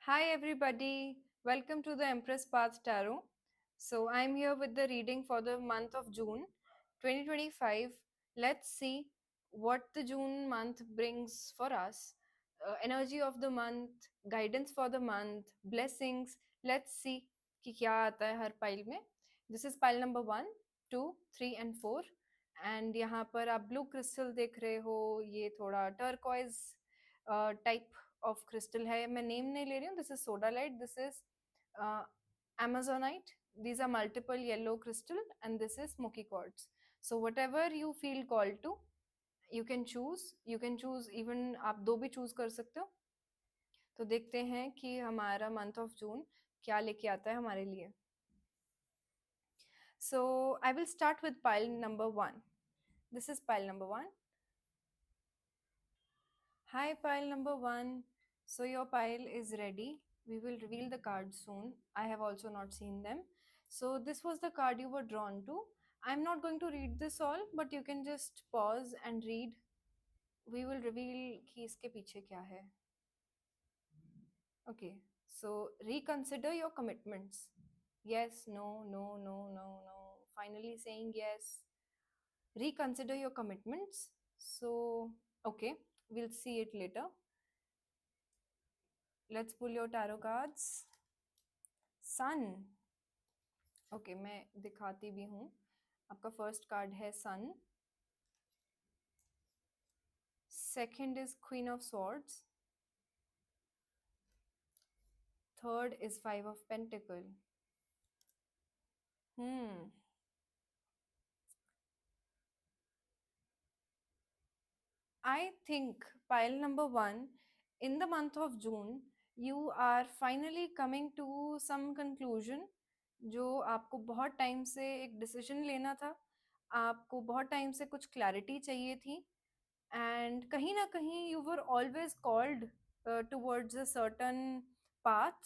Hi, everybody. Welcome to the Empress Path Tarot. So, I'm here with the reading for the month of June 2025. Let's see what the June month brings for us. Energy of the month, guidance for the month, blessings. Let's see कि क्या आता है हर pile में. This is pile number 1, 2, 3 and 4. And यहाँ पर आप blue crystal देख रहे हो. ये थोड़ा टर्कॉइज टाइप ऑफ क्रिस्टल है. मैं नेम नहीं ले रही हूँ. This is sodalite, this is amazonite. These are multiple yellow crystal and this is smoky quartz. So whatever you feel called to, you can choose even. आप दो भी choose कर सकते हो. तो देखते हैं कि हमारा मंथ ऑफ जून क्या लेके आता है हमारे लिए. So I will start with pile number 1. This is pile number 1. Hi, pile number 1. So your pile is ready. We will reveal the cards soon. I have also not seen them. So this was the card you were drawn to. I'm not going to read this all, but you can just pause and read. We will reveal कि इसके पीछे क्या है. Okay. So reconsider your commitments. Yes, no, no, no, no, no. Finally saying yes. Reconsider your commitments. So, okay, we'll see it later. Let's pull your tarot cards. Sun. Okay, मैं दिखाती भी हूँ. आपका फर्स्ट कार्ड है sun. Second is queen of swords. Third is five of pentacle. I think pile number 1, in the month of June, you are finally coming to some conclusion. जो आपको बहुत time से एक डिसीजन लेना था. आपको बहुत टाइम से कुछ क्लैरिटी चाहिए थी. And कहीं ना कहीं you were always called towards a certain path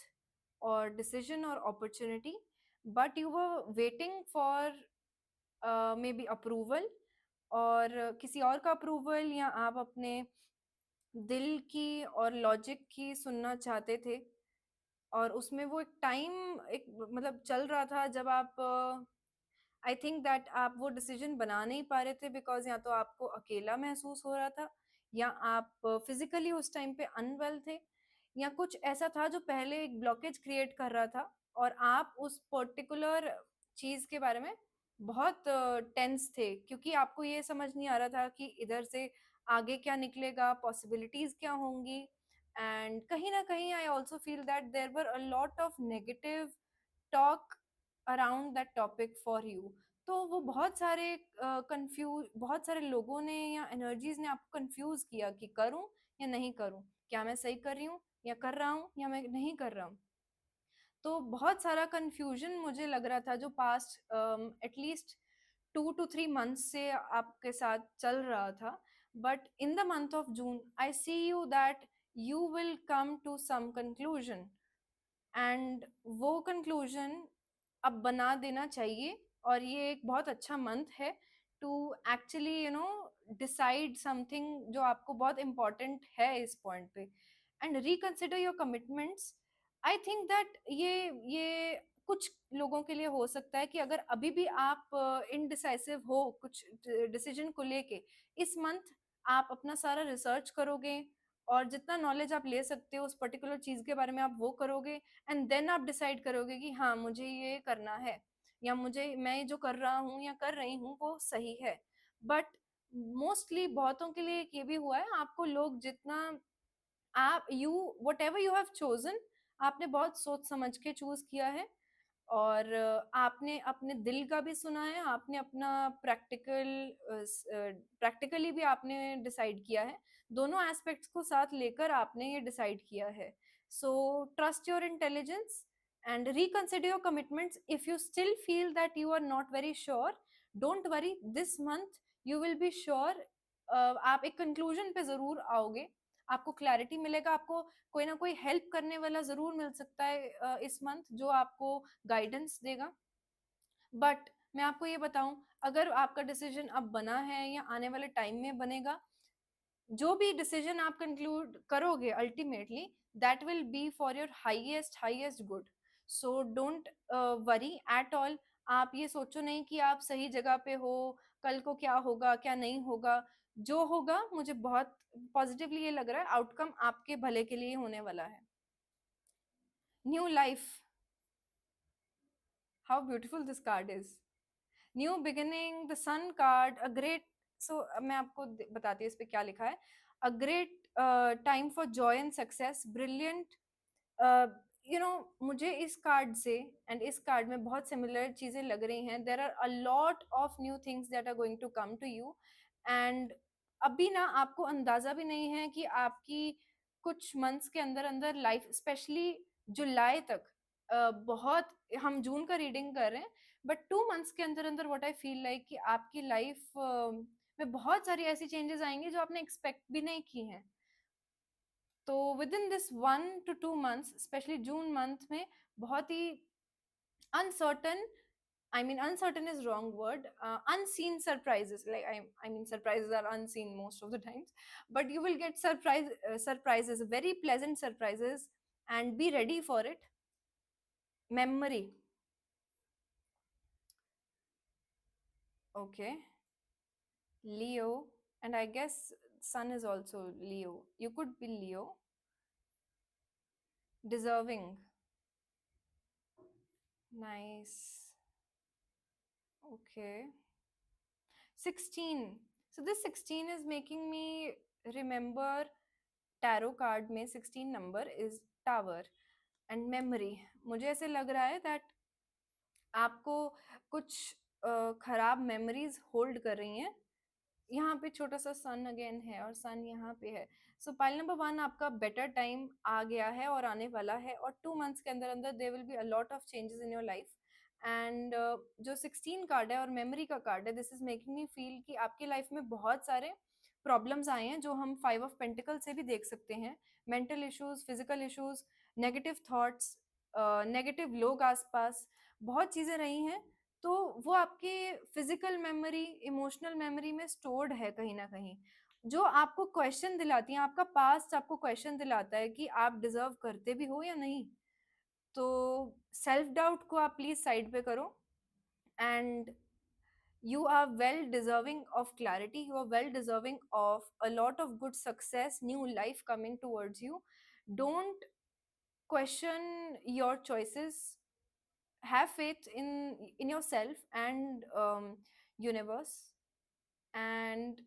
or decision or opportunity, but you were waiting for maybe approval और किसी और का अप्रूवल, या आप अपने दिल की और लॉजिक की सुनना चाहते थे. और उसमें वो एक टाइम, एक मतलब चल रहा था जब आप आई थिंक दैट आप वो डिसीजन बना नहीं पा रहे थे, बिकॉज या तो आपको अकेला महसूस हो रहा था, या आप फिजिकली उस टाइम पे अनवेल थे, या कुछ ऐसा था जो पहले एक ब्लॉकेज क्रिएट कर रहा था. और आप उस पर्टिकुलर चीज के बारे में बहुत टेंस थे, क्योंकि आपको ये समझ नहीं आ रहा था कि इधर से आगे क्या निकलेगा, पॉसिबिलिटीज क्या होंगी. एंड कहीं ना कहीं I also feel that there were a lot of negative talk around that topic for you. तो वो बहुत सारे लोगों ने या एनर्जीज ने आपको कंफ्यूज किया कि करूं या नहीं करूं, क्या मैं सही कर रही हूँ या कर रहा हूँ, या मैं नहीं कर रहा हूँ. तो बहुत सारा कंफ्यूजन मुझे लग रहा था जो पास्ट एटलीस्ट 2 to 3 months से आपके साथ चल रहा था. But in the month of June I see you that you will come to some conclusion. And वो कंक्लूजन अब बना देना चाहिए. और ये एक बहुत अच्छा मंथ है टू एक्चुअली डिसाइड समथिंग जो आपको बहुत इम्पोर्टेंट है इस पॉइंट पे. And reconsider your commitments. I think that ये कुछ लोगों के लिए हो सकता है कि अगर अभी भी आप इनडिसाइसिव हो कुछ डिसीजन को लेके, इस मंथ आप अपना सारा रिसर्च करोगे और जितना नॉलेज आप ले सकते हो उस पर्टिकुलर चीज के बारे में आप वो करोगे. एंड देन आप डिसाइड करोगे कि हाँ, मुझे ये करना है, या मैं जो कर रहा हूँ या कर रही हूँ वो सही है. बट मोस्टली बहुतों के लिए ये भी हुआ है, आपको लोग जितना आप you what ever you have chosen, आपने बहुत सोच समझ के चूज किया है. और आपने अपने दिल का भी सुना है, आपने अपना प्रैक्टिकली भी आपने डिसाइड किया है. दोनों एस्पेक्ट्स को साथ लेकर आपने ये डिसाइड किया है. So trust your intelligence and reconsider your commitments. If you still feel that you are not very sure, don't worry, this month you will be sure. आप एक कंक्लूजन पे जरूर आओगे, आपको क्लैरिटी मिलेगा, आपको कोई ना कोई हेल्प करने वाला जरूर मिल सकता है इस मंथ, जो आपको गाइडेंस देगा. बट मैं आपको ये बताऊं, अगर आपका डिसीजन अब बना है या आने वाले टाइम में बनेगा, जो भी डिसीजन आप कंक्लूड करोगे ultimately, that will be for your highest good. So don't worry at all. आप ये सोचो नहीं कि आप सही जगह पे हो, कल को क्या होगा क्या नहीं होगा. जो होगा, मुझे बहुत पॉजिटिवली ये लग रहा है, आउटकम आपके भले के लिए होने वाला है. New life. How beautiful this card is. New beginning, the sun card, a great. So मैं आपको बताती हूँ इस पे क्या लिखा है. A great time for joy and success, brilliant. You know, मुझे इस कार्ड से एंड इस कार्ड में बहुत सिमिलर चीजें लग रही हैं. There are a lot of new things that are going to come to you. And अभी ना आपको अंदाजा भी नहीं है कि आपकी कुछ मंथ्स के अंदर अंदर लाइफ, स्पेशली जुलाई तक, बहुत, हम जून का रीडिंग कर रहे हैं, बट 2 मंथ्स के अंदर अंदर व्हाट आई फील लाइक कि आपकी लाइफ में बहुत सारी ऐसी चेंजेस आएंगी जो आपने एक्सपेक्ट भी नहीं की हैं. तो with in this 1 to 2 months, specially June month में, बहुत ही uncertain, I mean uncertain is wrong word, unseen surprises, like I mean surprises are unseen most of the times, but you will get surprises, very pleasant surprises, and be ready for it. Memory. Okay. Leo, and I guess sun is also Leo. You could be Leo. Deserving. Nice. Okay. 16. So this 16 is making me remember tarot card में 16 number is tower and memory. मुझे ऐसे लग रहा है that आपको कुछ खराब memories hold कर रही हैं. यहाँ पे छोटा सा सन अगेन है और सन यहाँ पे है. सो पाइल नंबर 1, आपका बेटर टाइम आ गया है और आने वाला है, और 2 मंथ्स के अंदर अंदर there will be a lot of changes in your life. And जो 16 कार्ड है और मेमोरी का कार्ड है, this is making me feel कि आपकी लाइफ में बहुत सारे प्रॉब्लम्स आए हैं जो हम 5 ऑफ पेंटिकल से भी देख सकते हैं. Mental issues, physical issues, negative thoughts, negative लोग आसपास, बहुत चीजें रही हैं. तो वो आपके फिजिकल मेमोरी, इमोशनल मेमोरी में स्टोर्ड है कहीं ना कहीं, जो आपको क्वेश्चन दिलाती है. आपका पास्ट आपको क्वेश्चन दिलाता है कि आप डिजर्व करते भी हो या नहीं. तो सेल्फ डाउट को आप प्लीज साइड पे करो. And you are well deserving of clarity, you are well deserving of a lot of good success, new life coming towards you. Don't question your choices. Have faith in yourself and universe. And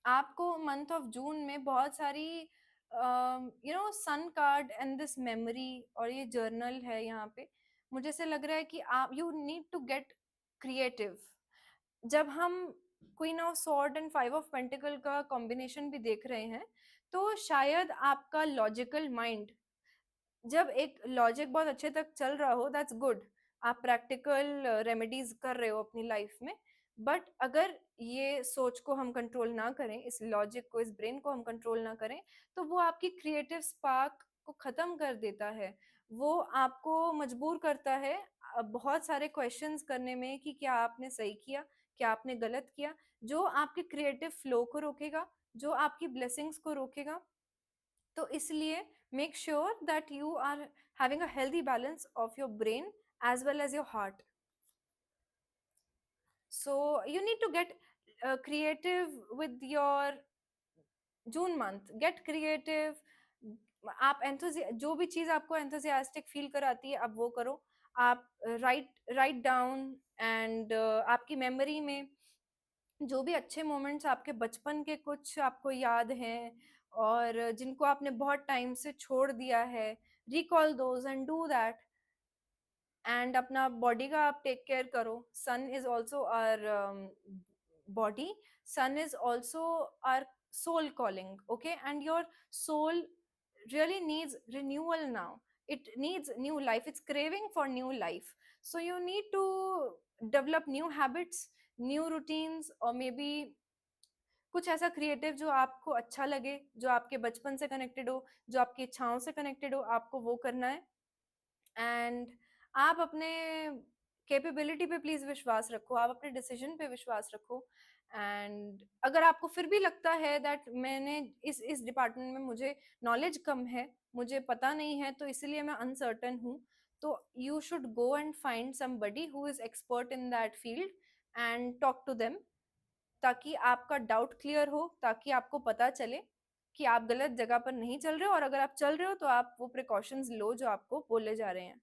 आपको month of June में बहुत सारी sun card and this memory, और ये journal है यहाँ पे. मुझे ऐसे लग रहा है कि आप, you need to get creative. जब हम queen of sword and 5 of pentacle का कॉम्बिनेशन भी देख रहे हैं, तो शायद आपका लॉजिकल माइंड, जब एक लॉजिक बहुत अच्छे तक चल रहा हो, दैट्स गुड. आप प्रैक्टिकल रेमेडीज कर रहे हो अपनी लाइफ में. बट अगर ये सोच को हम कंट्रोल ना करें, इस लॉजिक को, इस ब्रेन को हम कंट्रोल ना करें, तो वो आपकी क्रिएटिव स्पार्क को खत्म कर देता है. वो आपको मजबूर करता है बहुत सारे क्वेश्चंस करने में कि क्या आपने सही किया, क्या आपने गलत किया, जो आपके क्रिएटिव फ्लो को रोकेगा, जो आपकी ब्लेसिंग्स को रोकेगा. तो इसलिए make sure that you are having a healthy balance of your brain as well as your heart. So you need to get creative with your June month. Get creative. आप जो भी चीज आपको एंथुसियास्टिक फील कराती है, आप वो करो. आप राइट डाउन. एंड आपकी मेमोरी में जो भी अच्छे मोमेंट्स आपके बचपन के कुछ आपको याद हैं और जिनको आपने बहुत टाइम से छोड़ दिया है, recall those and do that. And अपना बॉडी का आप टेक केयर करो. Sun is also our body. Sun is also our soul calling. Okay, and your soul really needs renewal now. It needs new life, it's craving for new life. So you need to develop new habits, new routines, or maybe कुछ ऐसा creative जो आपको अच्छा लगे, जो आपके बचपन से कनेक्टेड हो, जो आपकी इच्छाओं से कनेक्टेड हो, आपको वो करना है. एंड आप अपने कैपेबिलिटी पे प्लीज विश्वास रखो, आप अपने डिसीजन पे विश्वास रखो. एंड अगर आपको फिर भी लगता है दैट मैंने इस डिपार्टमेंट में मुझे नॉलेज कम है, मुझे पता नहीं है, तो इसलिए मैं अनसर्टन हूँ, तो you should go and find somebody who is expert in that field and talk to them, ताकि आपका डाउट क्लियर हो, ताकि आपको पता चले कि आप गलत जगह पर नहीं चल रहे हो, और अगर आप चल रहे हो तो आप वो प्रिकॉशंस लो जो आपको बोले जा रहे हैं.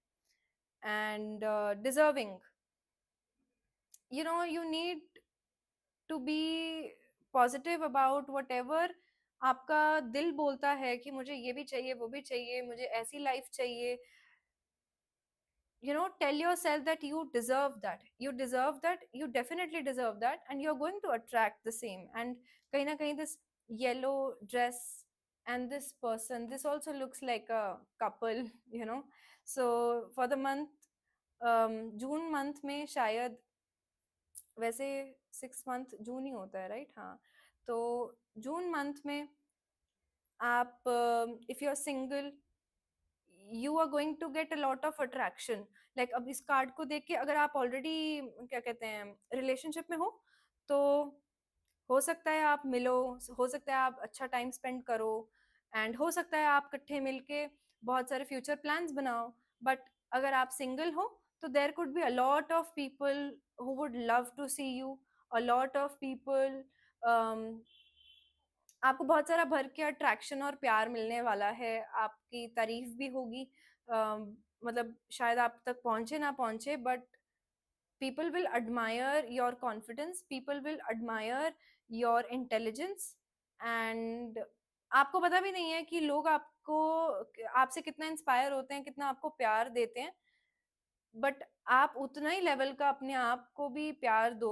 And deserving, you know, you need to be positive about what ever आपका दिल बोलता है कि मुझे ये भी चाहिए, वो भी चाहिए, मुझे ऐसी लाइफ चाहिए. You know, tell yourself that you deserve that, you deserve that, you definitely deserve that, and you're going to attract the same. And kahin na kahin this yellow dress and this person, this also looks like a couple, you know. So for the month June month में शायद, वैसे 6 month जून ही होता है, right? हाँ, तो जून month में आप, if you are single, you are going to get a lot of attraction. Like अब इस कार्ड को देख के अगर आप ऑलरेडी, क्या कहते हैं, रिलेशनशिप में हो, तो हो सकता है आप मिलो, हो सकता है आप अच्छा टाइम स्पेंड करो, एंड हो सकता है आप इकट्ठे मिलके बहुत सारे फ्यूचर प्लान्स बनाओ. बट अगर आप सिंगल हो, तो there could be a lot of people who would love to see you, a lot of people, आपको बहुत सारा भर के अट्रैक्शन और प्यार मिलने वाला है, आपकी तारीफ भी होगी. मतलब शायद आप तक पहुंचे ना पहुंचे, but people will admire your confidence, people will admire your intelligence. and आपको पता भी नहीं है कि लोग आपको, आपसे कितना इंस्पायर होते हैं, कितना आपको प्यार देते हैं, बट आप उतना ही लेवल का अपने आप को भी प्यार दो,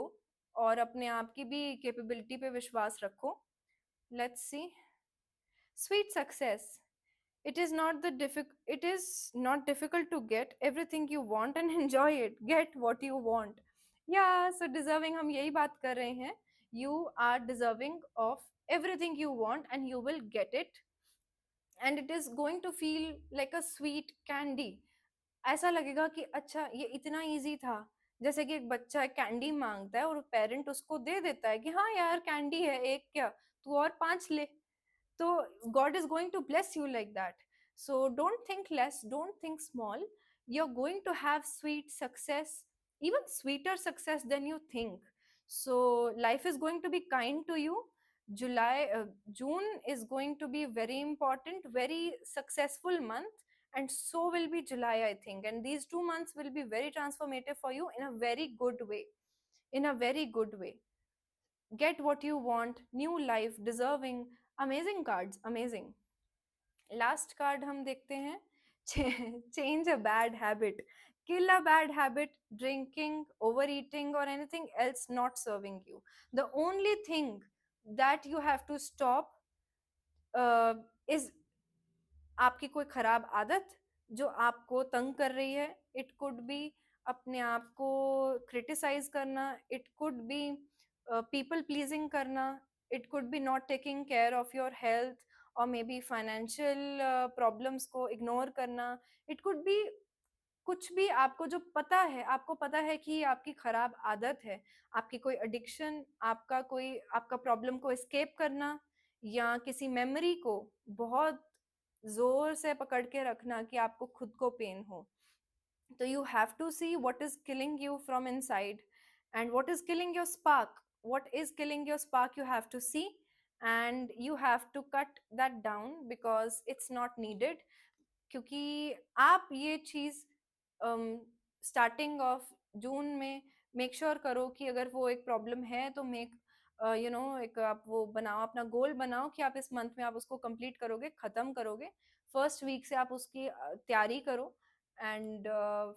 और अपने आप की भी कैपेबिलिटी पे विश्वास रखो. Let's see. Sweet success. It is not difficult to get everything you want and enjoy it. Get what you want. Yeah, so deserving, हम यही बात कर रहे हैं. You are deserving of everything you want and you will get it, and it is going to feel like a sweet candy. ऐसा लगेगा कि अच्छा ये इतना इजी था. जैसे कि एक बच्चा कैंडी मांगता है और पेरेंट उसको दे देता है कि हाँ यार कैंडी है, एक क्या, तू और 5 ले. So God is going to bless you like that. So don't think less, don't think small. You're going to have sweet success, even sweeter success than you think. So life is going to be kind to you. June is going to be very important, very successful month, and so will be July, I think. And these 2 months will be very transformative for you in a very good way. In a very good way. Get what you want, new life, deserving. Amazing cards, amazing. Last card हम देखते हैं. Change a bad habit. Kill a bad habit, drinking, over eating और anything else not serving you. The only thing that you have to stop is आपकी कोई खराब आदत जो आपको तंग कर रही है. इट कुड बी अपने आप को क्रिटिसाइज करना, it could be people pleasing करना, it could be not taking care of your health, और मे बी फाइनेंशियल प्रॉब्लम्स को इग्नोर करना. इट कुड बी कुछ भी, आपको जो पता है, आपको पता है कि ये आपकी खराब आदत है, आपकी कोई एडिक्शन, आपका प्रॉब्लम को एस्केप करना, या किसी मेमोरी को बहुत जोर से पकड़ के रखना कि आपको खुद को पेन हो. तो you have to see what is killing you from inside, and what is killing your spark. What is killing your spark, you have to see, and you have to cut that down because it's not needed. क्योंकि आप ये चीज starting of June में make sure करो कि अगर वो एक प्रॉब्लम है तो एक आप वो बनाओ, अपना गोल बनाओ कि आप इस मंथ में आप उसको कंप्लीट करोगे, खत्म करोगे. फर्स्ट वीक से आप उसकी तैयारी करो, एंड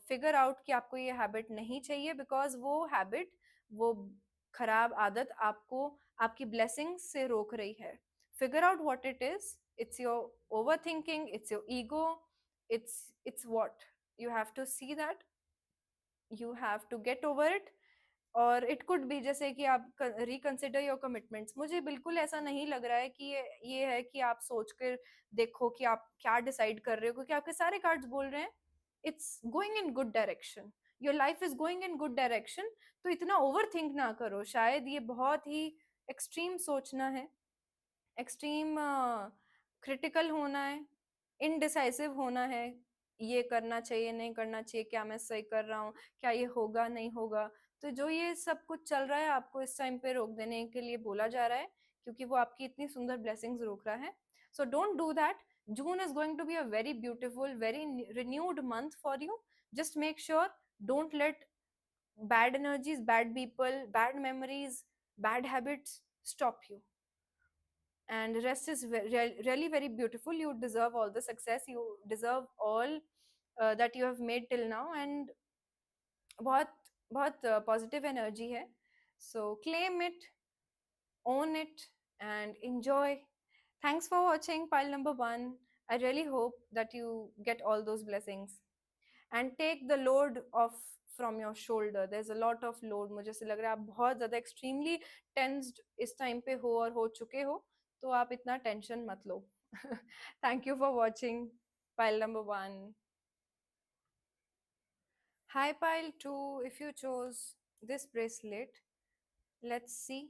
फिगर आउट कि आपको ये हैबिट नहीं चाहिए, बिकॉज वो हैबिट, वो खराब आदत आपको आपकी ब्लेसिंग्स से रोक रही है. Figure out what it is. It's your overthinking, it's your ego, it's what you have to see, that you have to get over it. और इट कुड बी जैसे कि आप रिकंसिडर योर कमिटमेंट्स. मुझे बिल्कुल ऐसा नहीं लग रहा है कि ये है कि आप सोच कर देखो कि आप क्या डिसाइड कर रहे हो, क्योंकि आपके सारे कार्ड्स बोल रहे हैं it's going in good direction. Your life is going in good direction, तो इतना ओवर थिंक ना करो। शायद ये बहुत ही एक्सट्रीम सोचना है, एक्सट्रीम क्रिटिकल होना है, इनडिसाइसिव होना है, ये करना चाहिए नहीं करना चाहिए, क्या मैं सही कर रहा हूँ, क्या ये होगा नहीं होगा। तो जो ये सब कुछ चल रहा है आपको इस टाइम पे रोक देने के लिए बोला जा रहा है, क्योंकि वो आपकी इतनी सुंदर ब्लेसिंग्स रोक रहा है। So don't do that. June is going to be a very beautiful, very renewed month for you. Just make sure, don't let bad energies, bad people, bad memories, bad habits stop you. And rest is really very beautiful. You deserve all the success, you deserve all that you have made till now, and बहुत बहुत positive energy है। सो claim it, own it, and enjoy. Thanks for watching pile number 1. I really hope that you get all those blessings and take the load off from your shoulder. There's a lot of load. मुझे से लग रहा है आप बहुत ज़्यादा extremely tensed इस time पे हो और हो चुके हो, तो आप इतना टेंशन मत लो। Thank you for watching pile number 1. Hi pile 2, if you chose this bracelet, let's see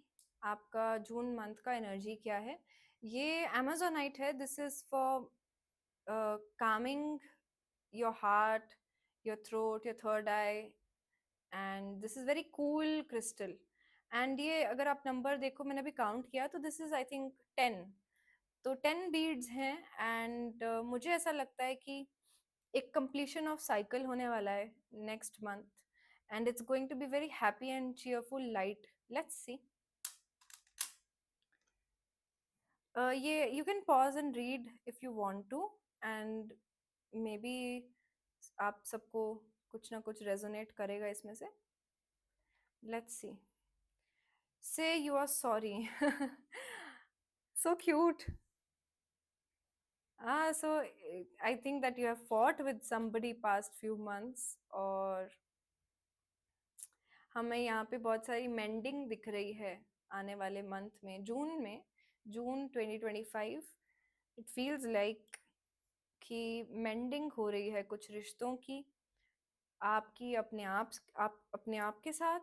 आपका जून मंथ का एनर्जी क्या है। ये Amazonite है। This is for calming your heart, your throat, your third eye, and this is very cool crystal. And ये अगर आप number देखो, मैंने अभी काउंट किया, तो दिस इज आई थिंक 10। तो 10 बीड्स हैं। एंड मुझे ऐसा लगता है कि एक कंप्लीशन ऑफ साइकिल होने वाला है next month, and it's going to be very happy and cheerful light. Let's see. ये you can pause and read if you want to, and maybe आप सबको कुछ ना कुछ रेजोनेट करेगा इसमें से। Let's see. Say you are sorry. So cute. So I think that you have fought with somebody past few months, और हमें यहाँ पे बहुत सारी मेंडिंग दिख रही है आने वाले मंथ में, जून में, जून 2025। इट फील्स लाइक कि मेंडिंग हो रही है कुछ रिश्तों की, आपकी आप अपने आप के साथ,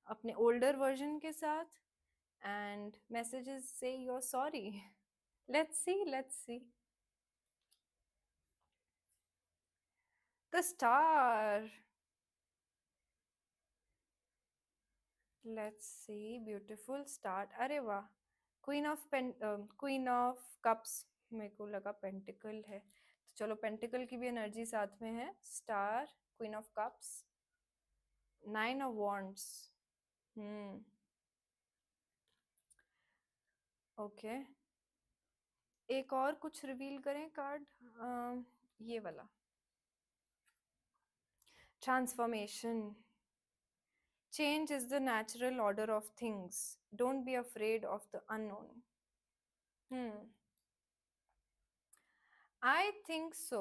अपने ओल्डर वर्जन के साथ, एंड मैसेजेस से you are sorry. Let's see, let's see. The star. Let's see, beautiful start. अरे वाह, क्वीन ऑफ कप्स। मेरे को लगा पेंटिकल है, तो चलो पेंटिकल की भी एनर्जी साथ में है। Star, queen of cups, 9 of wands. Okay, एक और कुछ रिवील करें कार्ड। ये वाला, transformation. Change is the natural order of things. Don't be afraid of the unknown. Hmm. I think so.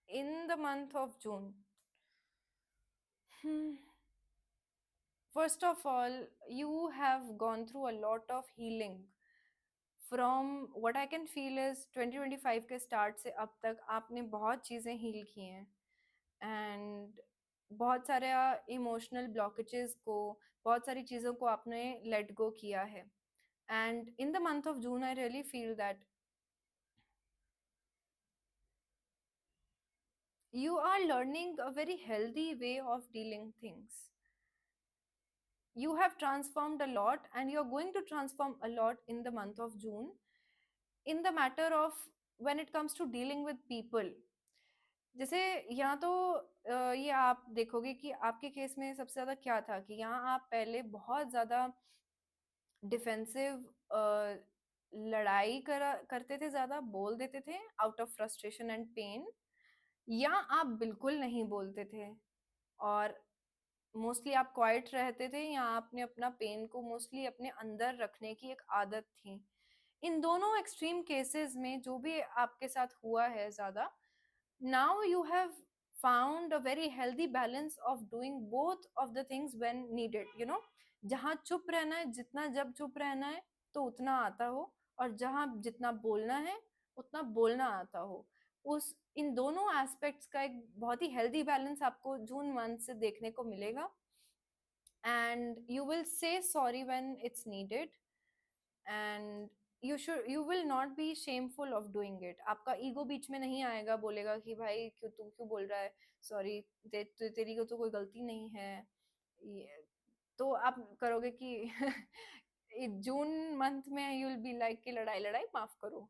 In the month of June. First of all, you have gone through a lot of healing. From what I can feel is 2025 के start से अब तक आपने बहुत चीज़ें heal की हैं, and बहुत सारे इमोशनल ब्लॉकेजेस को, बहुत सारी चीज़ों को आपने लेट गो किया है। And in the month of June I really feel that you are learning a very healthy way of dealing things. You have transformed a lot, and you're going to transform a lot in the month of June, in the matter of when it comes to dealing with people. जैसे यहाँ तो ये आप देखोगे कि आपके case में सबसे ज़्यादा क्या था कि यहाँ आप पहले बहुत ज़्यादा डिफेंसिव लड़ाई करते थे, ज़्यादा बोल देते थे out of frustration and pain, या आप बिल्कुल नहीं बोलते थे और मोस्टली आप क्वाइट रहते थे, या आपने अपना पेन को मोस्टली अपने अंदर रखने की एक आदत थी। इन दोनों एक्सट्रीम केसेस में जो भी आपके साथ हुआ है ज़्यादा, now you have found a very healthy balance of doing both of the things when needed, you know, जहाँ चुप रहना है, जितना जब चुप रहना है तो उतना आता हो, और जहाँ जितना बोलना है उतना बोलना आता हो। उस इन दोनों एस्पेक्ट्स का एक बहुत ही हेल्दी बैलेंस आपको जून मंथ से देखने को मिलेगा, and you will say sorry when it's needed, and you will not be shameful of doing it. आपका ईगो बीच में नहीं आएगा, बोलेगा कि भाई क्यों, तू क्यों बोल रहा है सॉरी, तेरी को तो कोई गलती नहीं है। तो आप करोगे कि जून मंथ में यू विल बी लाइक कि लड़ाई लड़ाई माफ करो,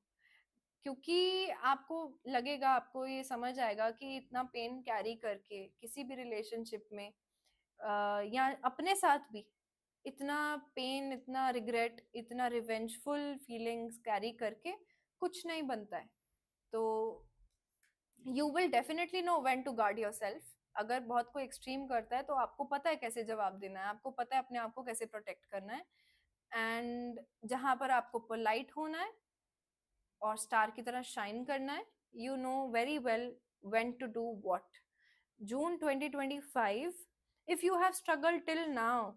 क्योंकि आपको लगेगा, आपको ये समझ आएगा कि इतना पेन कैरी करके किसी भी रिलेशनशिप में या अपने साथ भी इतना पेन, इतना रिग्रेट, इतना रिवेंजफुल फीलिंग्स कैरी करके कुछ नहीं बनता है। तो you will definitely know when to guard yourself. अगर बहुत कोई एक्सट्रीम करता है तो आपको पता है कैसे जवाब देना है, आपको पता है अपने आप को कैसे प्रोटेक्ट करना है, एंड जहां पर आपको पोलाइट होना है और स्टार की तरह शाइन करना है, you know very well when to do what. June 2025, if you have struggle till now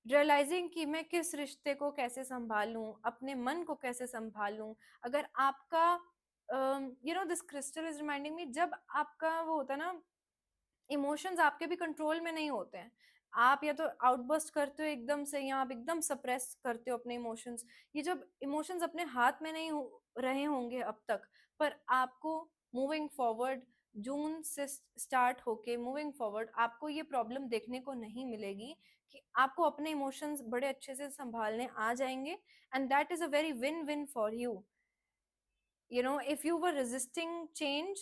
realizing कि मैं किस रिश्ते को कैसे संभालूं, अपने मन को कैसे संभालूं, अगर आपका you know this crystal is reminding me, जब आपका वो होता है ना, इमोशंस आपके भी कंट्रोल में नहीं होते हैं, आप या तो आउटबर्स्ट करते हो एकदम से, या आप एकदम सप्रेस करते हो अपने इमोशंस। ये जब इमोशंस अपने हाथ में नहीं रहे होंगे अब तक, पर आपको मूविंग फॉरवर्ड, जून से स्टार्ट होके मूविंग फॉरवर्ड आपको ये प्रॉब्लम देखने को नहीं मिलेगी कि आपको अपने इमोशंस बड़े अच्छे से संभालने आ जाएंगे, and that is a very win win for you. You know, if you were resisting change,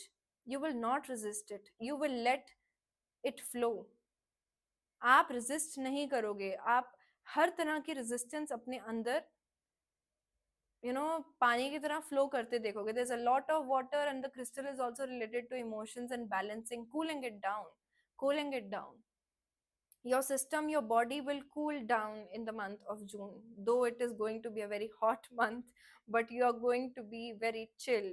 you will not resist it, you will let it flow। आप resist नहीं करोगे, आप हर तरह की resistance अपने अंदर पानी की तरह flow करते देखोगे। there's a lot of water and the crystal is also related to emotions and balancing, cooling it down. Your system, your body will cool down in the month of June, though it is going to be a very hot month, but you are going to be very chill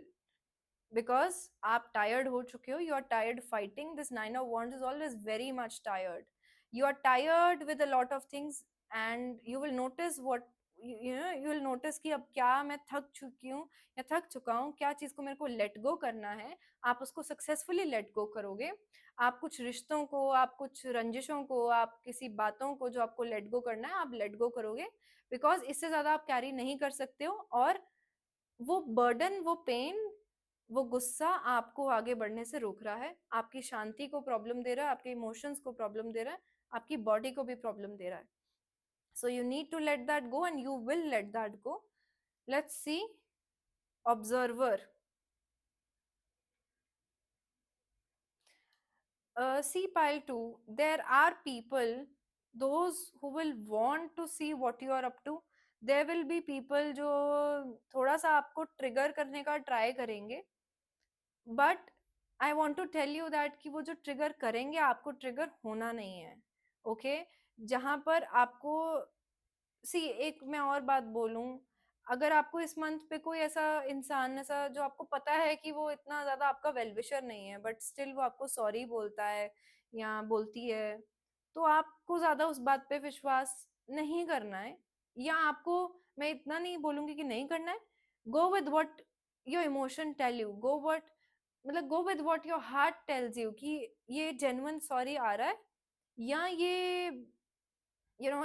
because आप tired हो चुके हो, you are tired fighting। This nine of wands is always very much tired, you are tired with a lot of things, and you will notice what you will notice कि अब क्या मैं थक चुकी हूँ या थक चुका हूँ, क्या चीज को मेरे को लेट गो करना है, आप उसको सक्सेसफुली लेट गो करोगे। आप कुछ रिश्तों को, आप कुछ रंजिशों को, आप किसी बातों को जो आपको लेट गो करना है, आप लेट गो करोगे, बिकॉज इससे ज्यादा आप कैरी नहीं कर सकते हो, और वो बर्डन, वो पेन, वो गुस्सा आपको आगे बढ़ने से रोक रहा है, आपकी शांति को प्रॉब्लम दे रहा है, आपके इमोशंस को प्रॉब्लम दे रहा है, आपकी बॉडी को भी प्रॉब्लम दे रहा है। So you need to let that go, and you will let that go. Let's see observer. See pile 2, there are people, those who will want to see what you are up to। there will be people जो थोड़ा सा आपको trigger करने का try करेंगे, but I want to tell you that कि वो जो ट्रिगर करेंगे, आपको ट्रिगर होना नहीं है। Okay okay? जहां पर आपको सी एक मैं और बात बोलूं, अगर आपको इस मंथ पे कोई ऐसा इंसान, ऐसा जो आपको पता है कि वो इतना ज्यादा आपका वेल विशर नहीं है, बट स्टिल वो आपको सॉरी बोलता है या बोलती है, तो आपको ज्यादा उस बात पे विश्वास नहीं करना है। या आपको, मैं इतना नहीं बोलूंगी कि नहीं करना है, go with what your emotion tell you, go what, मतलब go with what your heart tells you कि ये जेन्युइन सॉरी आ रहा है, या ये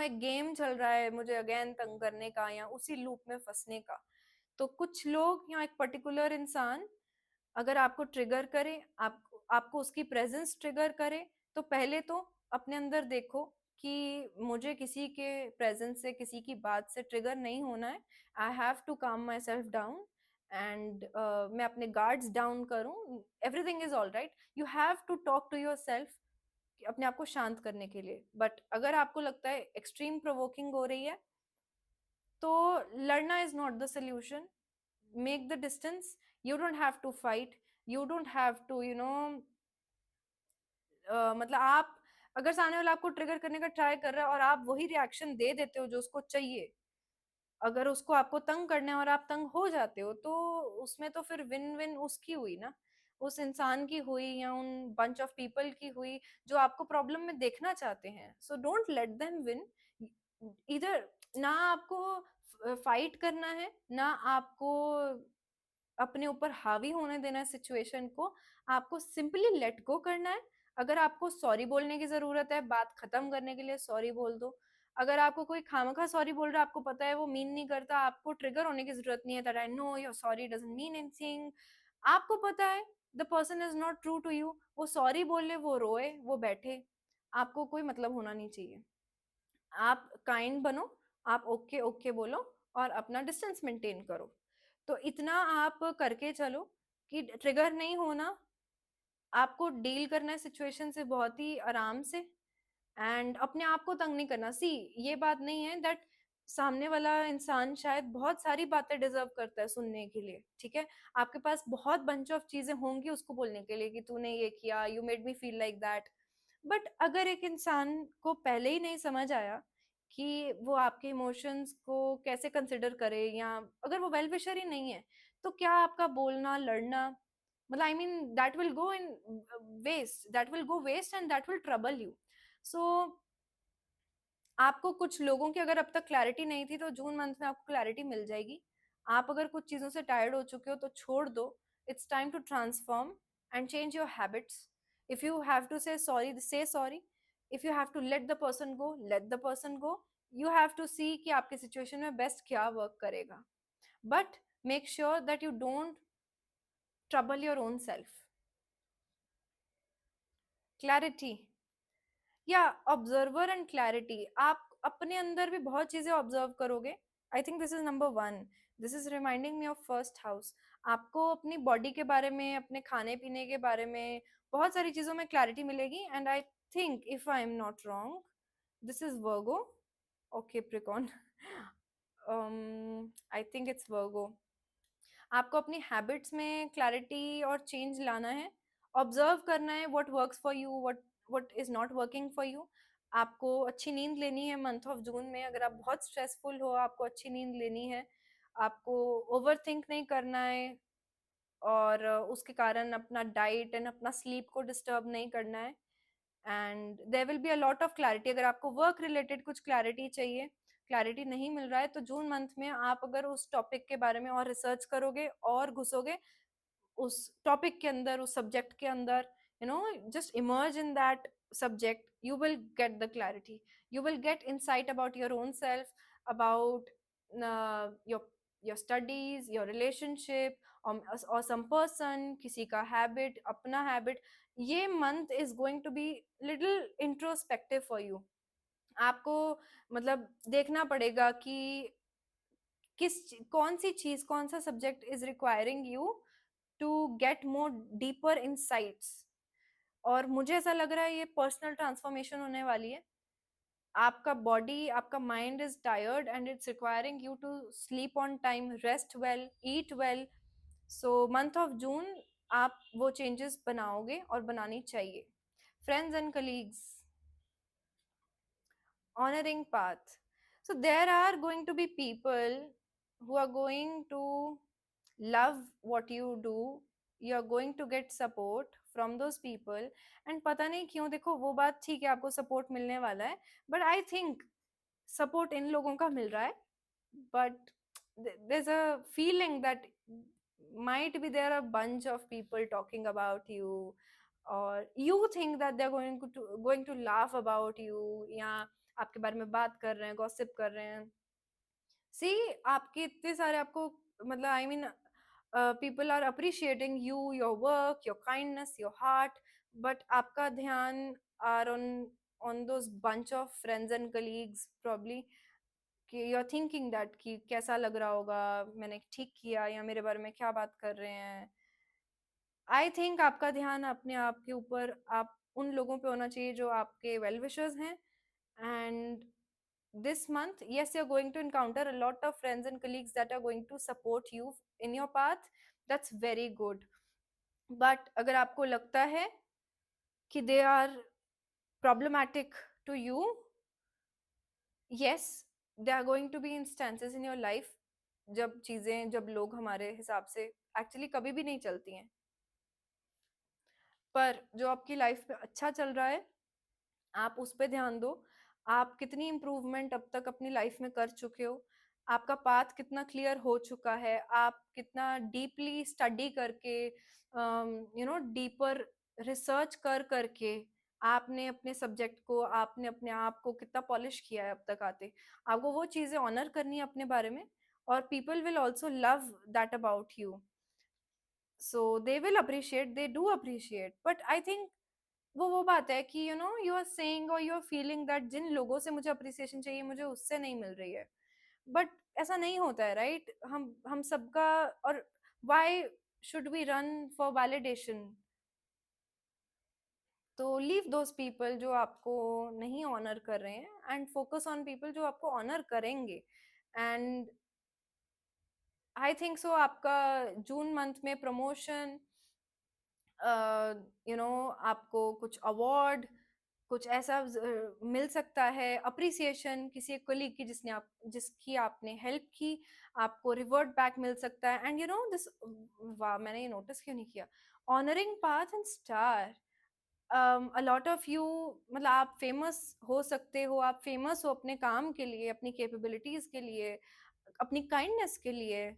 एक गेम चल रहा है मुझे अगेन तंग करने का या उसी लूप में फंसने का। तो कुछ लोग या एक पर्टिकुलर इंसान अगर आपको ट्रिगर करे, आपको उसकी प्रेजेंस ट्रिगर करे, तो पहले तो अपने अंदर देखो कि मुझे किसी के प्रेजेंस से, किसी की बात से ट्रिगर नहीं होना है। आई हैव टू काम माई सेल्फ डाउन, एंड मैं अपने गार्ड्स डाउन करूं, everything is all right. You have to talk to yourself अपने आप को शांत करने के लिए। बट अगर आपको लगता है एक्सट्रीम प्रोवोकिंग हो रही है, तो लड़ना is not the solution. Make the distance, you don't have to fight, you don't have to मतलब आप, अगर सामने वाला आपको ट्रिगर करने का ट्राई कर रहा है और आप वही रिएक्शन दे देते हो जो उसको चाहिए, अगर उसको आपको तंग करना है और आप तंग हो जाते हो, तो उसमें तो फिर विन विन उसकी हुई ना, उस इंसान की हुई, या उन बंच ऑफ पीपल की हुई जो आपको प्रॉब्लम में देखना चाहते हैं। So don't let them win. इधर ना आपको फाइट करना है, ना आपको अपने ऊपर हावी होने देना है सिचुएशन को, आपको सिंपली लेट गो करना है। अगर आपको सॉरी बोलने की ज़रूरत है, बात खत्म करने के लिए सॉरी बोल दो। अगर आपको कोई खामखा सॉरी बोल रहा है, आपको पता है वो मीन नहीं करता, आपको ट्रिगर होने की ज़रूरत नहीं है that I know your sorry doesn't mean anything. आपको पता है the person is not true to you, वो सॉरी बोले, वो रोए, वो बैठे, आपको कोई मतलब होना नहीं चाहिए। आप काइंड बनो, आप ओके ओके बोलो और अपना डिस्टेंस मेंटेन करो। तो इतना आप करके चलो कि ट्रिगर नहीं होना, आपको डील करना है सिचुएशन से बहुत ही आराम से, एंड अपने आप को तंग नहीं करना। सी, ये बात नहीं है दैट सामने वाला इंसान शायद बहुत सारी बातें डिजर्व करता है सुनने के लिए, ठीक है? आपके पास बहुत बंच ऑफ चीजें होंगी उसको बोलने के लिए कि तूने ये किया, you made me feel like that. But अगर एक इंसान को पहले ही नहीं समझ आया कि वो आपके इमोशंस को कैसे कंसिडर करे, या अगर वो वेल विशर ही नहीं है, तो क्या आपका बोलना, लड़ना, मतलब I mean that will go in waste, that will go waste and that will trouble you. So आपको कुछ लोगों की अगर अब तक क्लैरिटी नहीं थी, तो जून मंथ में आपको क्लैरिटी मिल जाएगी। आप अगर कुछ चीज़ों से टायर्ड हो चुके हो तो छोड़ दो। It's time to transform and change your habits. If you have to say sorry. If you have to let the person go. You have to see कि आपकी सिचुएशन में बेस्ट क्या वर्क करेगा, but make sure that you don't trouble your own self. Clarity या observer and clarity, आप अपने अंदर भी बहुत चीजें ऑब्जर्व करोगे। I think this is number one. This is reminding me of first house. आपको अपनी बॉडी के बारे में, अपने खाने पीने के बारे में, बहुत सारी चीजों में क्लैरिटी मिलेगी। And I think, if I am not wrong, this is Virgo. Okay प्रिकॉन, आई थिंक इट्स वर्गो। आपको अपनी हैबिट्स में क्लैरिटी और चेंज लाना है। ऑब्जर्व करना है what works for you, what is not working for you. आपको अच्छी नींद लेनी है मंथ ऑफ जून में। अगर आप बहुत स्ट्रेसफुल हो, आपको अच्छी नींद लेनी है। आपको ओवर थिंक नहीं करना है, और उसके कारण अपना डाइट एंड अपना स्लीप को डिस्टर्ब नहीं करना है। And there will be a lot of clarity. अगर आपको वर्क रिलेटेड कुछ क्लैरिटी चाहिए, क्लैरिटी नहीं मिल रहा है, तो जून मंथ में आप अगर उस टॉपिक के बारे में और रिसर्च करोगे और घुसोगे उस टॉपिक के अंदर, उस सब्जेक्ट के अंदर, you know, just emerge in that subject, you will get the clarity. You will get insight about your own self, about your studies, your relationship, or some person, किसी का habit, अपना habit। ये month is going to be little introspective for you। आपको मतलब देखना पड़ेगा कि कौन सी चीज, कौन सा subject is requiring you to get more deeper insights. और मुझे ऐसा लग रहा है ये पर्सनल ट्रांसफॉर्मेशन होने वाली है। आपका बॉडी, आपका mind is tired and it's requiring you to sleep on time, rest well, eat well. So month of June आप वो चेंजेस बनाओगे और बनानी चाहिए। Friends and colleagues, honoring path. So there are going to be people who are going to love what you do. You are going to get support from those people। and पता नहीं क्यों, देखो वो बात ठीक है, आपको सपोर्ट मिलने वाला है, but I think support in लोगों का मिल रहा है, but there's a feeling that might be there a bunch of people talking about you, or you think that they're going to laugh about you, या आपके बारे में बात कर रहे हैं, गॉसिप कर रहे हैं। सी, आपके इतने सारे, आपको मतलब I mean people are appreciating you, your work, your kindness, your heart, but आपका ध्यान are on those bunch of friends and colleagues probably, कि यू आर थिंकिंग दैट कि कैसा लग रहा होगा, मैंने ठीक किया, या मेरे बारे में क्या बात कर रहे हैं। आई थिंक आपका ध्यान अपने आप के ऊपर, आप उन लोगों पे होना चाहिए जो आपके वेल विशर्स हैं। And this month, yes, you're going to encounter a lot of friends and colleagues that are going to support you in your path। that's very good। but अगर आपको लगता है कि they are problematic to you, yes, there are going to be instances in your life जब चीजें, जब लोग हमारे हिसाब से एक्चुअली कभी भी नहीं चलती हैं, पर जो आपकी लाइफ में अच्छा चल रहा है, आप उस पर ध्यान दो। आप कितनी इम्प्रूवमेंट अब तक अपनी लाइफ में कर चुके हो, आपका पाथ कितना क्लियर हो चुका है, आप कितना डीपली स्टडी करके डीपर रिसर्च कर करके आपने अपने सब्जेक्ट को, आपने अपने आप को कितना पॉलिश किया है अब तक आते। आपको वो चीजें ऑनर करनी है अपने बारे में, और people will also love that about you. So they will appreciate, they do appreciate, but I think वो बात है कि यू आर सेइंग और यू आर फीलिंग दैट जिन लोगों से मुझे अप्रिसिएशन चाहिए मुझे उससे नहीं मिल रही है। बट ऐसा नहीं होता है, राइट? हम सबका, और why should we run for validation? तो लीव दोस पीपल जो आपको नहीं ऑनर कर रहे हैं, एंड फोकस ऑन पीपल जो आपको ऑनर करेंगे। एंड आई थिंक सो आपका जून मंथ में प्रमोशन, आपको कुछ अवार्ड, कुछ ऐसा मिल सकता है, अप्रिसिएशन किसी एक कलीग की जिसकी आपने हेल्प की, आपको रिवर्ट बैक मिल सकता है। एंड दिस, वाह, मैंने ये नोटिस क्यों नहीं किया, honouring path and star. A lot of you, मतलब आप फेमस हो सकते हो, आप फेमस हो अपने काम के लिए, अपनी कैपेबिलिटीज के लिए, अपनी काइंडनेस के लिए,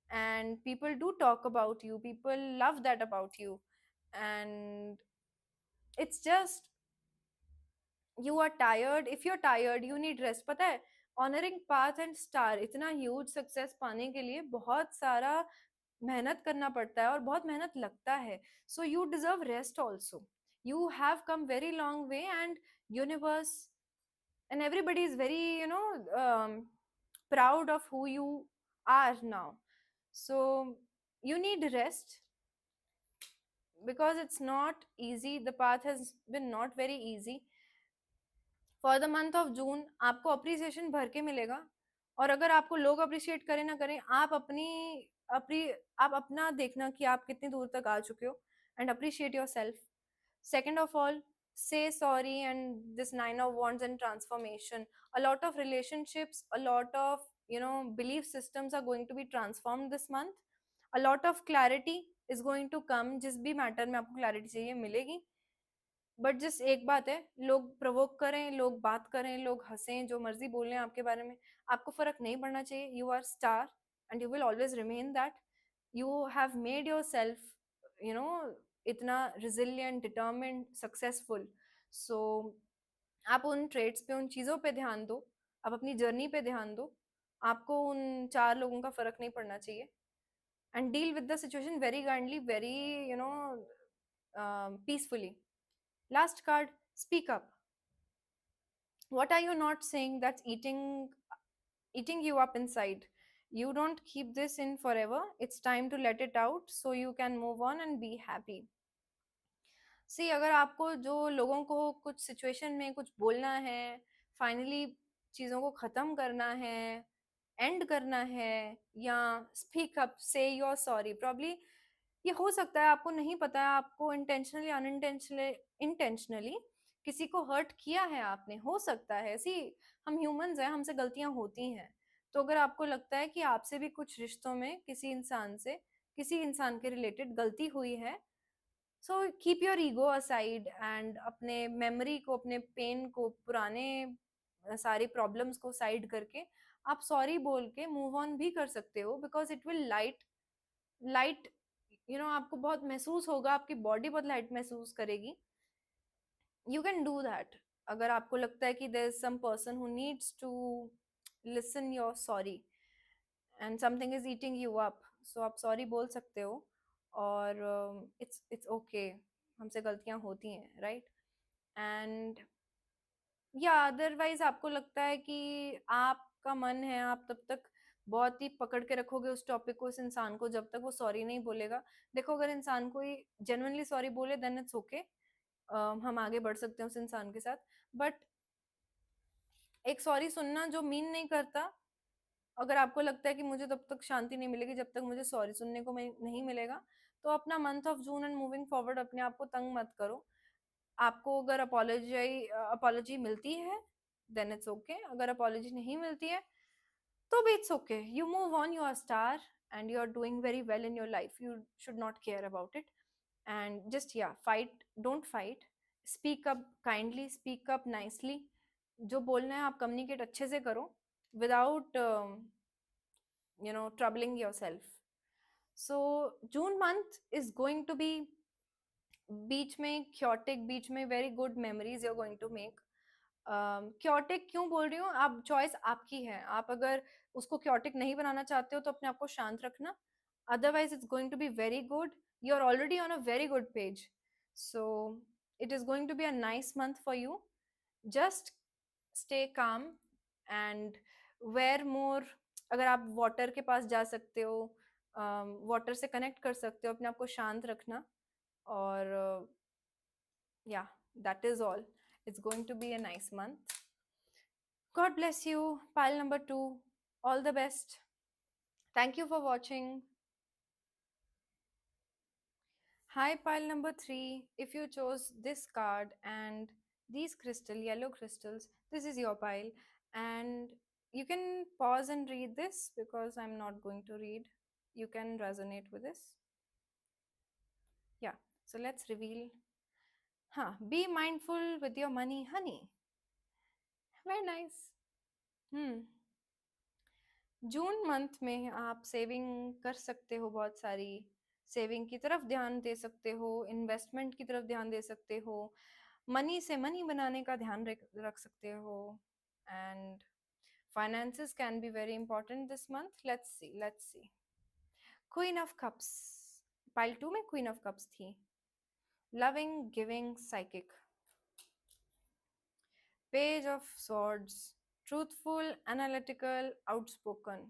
and people do talk about you, people love that about you, and it's just, you are tired, if you're tired you need rest, पता है? ऑनरिंग पाथ एंड स्टार, इतना ह्यूज सक्सेस पाने के लिए बहुत सारा मेहनत करना पड़ता है और बहुत मेहनत लगता है। So you deserve rest also, you have come very long way, and universe and everybody is very, proud of who you are now. So you need rest, because it's not easy, the path has been not very easy. For the month of जून आपको appreciation भर के मिलेगा, और अगर आपको लोग appreciate करें ना करें, अपनी आप अपना देखना कि आप कितनी दूर तक आ चुके हो, and appreciate your self. Second of all, say sorry, and this nine of wands and transformation, a lot of relationships, a lot of belief systems are going to be transformed this month, a lot of clarity is going to come, जिस भी matter में आपको clarity चाहिए मिलेगी। But जिस एक बात है, लोग प्रोवोक करें, लोग बात करें, लोग हंसें, जो मर्जी बोलें आपके बारे में, आपको फर्क नहीं पड़ना चाहिए। You are star and you will always remain that. You have made yourself you know इतना रिजिलियंट, डिटर्मिन्ड, सक्सेसफुल। सो आप उन ट्रेड्स पे, उन चीज़ों पे ध्यान दो, आप अपनी जर्नी पे ध्यान दो, आपको उन चार लोगों का फर्क नहीं पड़ना चाहिए। And deal with the situation very kindly, very peacefully. Last card, speak up. What are you not saying that's eating you up inside? You don't keep this in forever. It's time to let it out so you can move on and be happy. सी, अगर आपको जो लोगों को कुछ situation में कुछ बोलना है, फाइनली चीज़ों को ख़त्म करना है, एंड करना है, या स्पीक अप, से योर सॉरी, प्रॉब्ली ये हो सकता है आपको नहीं पता है, आपको इंटेंशनली अनइंटेंशनली इंटेंशनली किसी को हर्ट किया है आपने, हो सकता है। सी, हम ह्यूमंस हैं, हमसे गलतियां होती हैं। तो अगर आपको लगता है कि आपसे भी कुछ रिश्तों में किसी इंसान के रिलेटेड गलती हुई है, so keep your ego aside, and अपने मेमोरी को, अपने पेन को, पुराने सारी प्रॉब्लम्स को साइड करके आप सॉरी बोल के मूव ऑन भी कर सकते हो, बिकॉज इट विल लाइट आपको बहुत महसूस होगा, आपकी बॉडी बहुत लाइट महसूस करेगी। You can do that. अगर आपको लगता है कि there is some person who needs to listen your sorry and something is eating you up, so आप सॉरी बोल सकते हो। और इट्स ओके, हमसे गलतियां होती हैं, राइट? एंड या अदरवाइज आपको लगता है कि आपका मन है, आप तब तक बहुत ही पकड़ के रखोगे उस टॉपिक को, उस इंसान को, जब तक वो सॉरी नहीं बोलेगा। देखो, अगर इंसान कोई जेन्युइनली सॉरी बोले देन इट्स ओके, हम आगे बढ़ सकते हैं उस इंसान के साथ। बट एक सॉरी सुनना जो मीन नहीं करता, अगर आपको लगता है कि मुझे तब तक शांति नहीं मिलेगी जब तक मुझे सॉरी सुनने को नहीं मिलेगा, तो अपना month of June and moving forward अपने आप को तंग मत करो। आपको अगर अपॉलॉजी मिलती है देन इट्स ओके, अगर अपॉलॉजी नहीं मिलती है तो भी it's okay. You move on, you are star and you are doing very well in your life, you should not care about it. And just या fight, don't fight, speak up kindly, speak up nicely. जो बोलना है आप communicate अच्छे से करो, without troubling yourself. So June month is going to be बीच में chaotic, बीच में very good memories you're going to make. Chaotic क्यों बोल रही हूँ, आप चॉइस आपकी है, आप अगर उसको क्योटिक नहीं बनाना चाहते हो तो अपने आप को शांत रखना, otherwise it's going to be very good. You're already on a very good page, so it is going to be a nice month for you. Just stay calm and wear more. अगर आप water के पास जा सकते हो, water से connect कर सकते हो, अपने आप को शांत रखना, और yeah, that is all. It's going to be a nice month. God bless you. Pile number 2. All the best. Thank you for watching. Hi, pile number 3. If you chose this card and these yellow crystals, this is your pile. And you can pause and read this because I'm not going to read. You can resonate with this. Yeah. So let's reveal. Be mindful with your money, honey. Very nice. June month में आप saving कर सकते हो, बहुत सारी saving की तरफ ध्यान दे सकते हो, इन्वेस्टमेंट की तरफ ध्यान दे सकते हो, मनी से मनी बनाने का ध्यान रख सकते हो, and finances can be very important this month. Let's see. Queen of Cups. Pile 2 में Queen of Cups थी. Loving, giving, psychic. Page of Swords. Truthful, analytical, outspoken.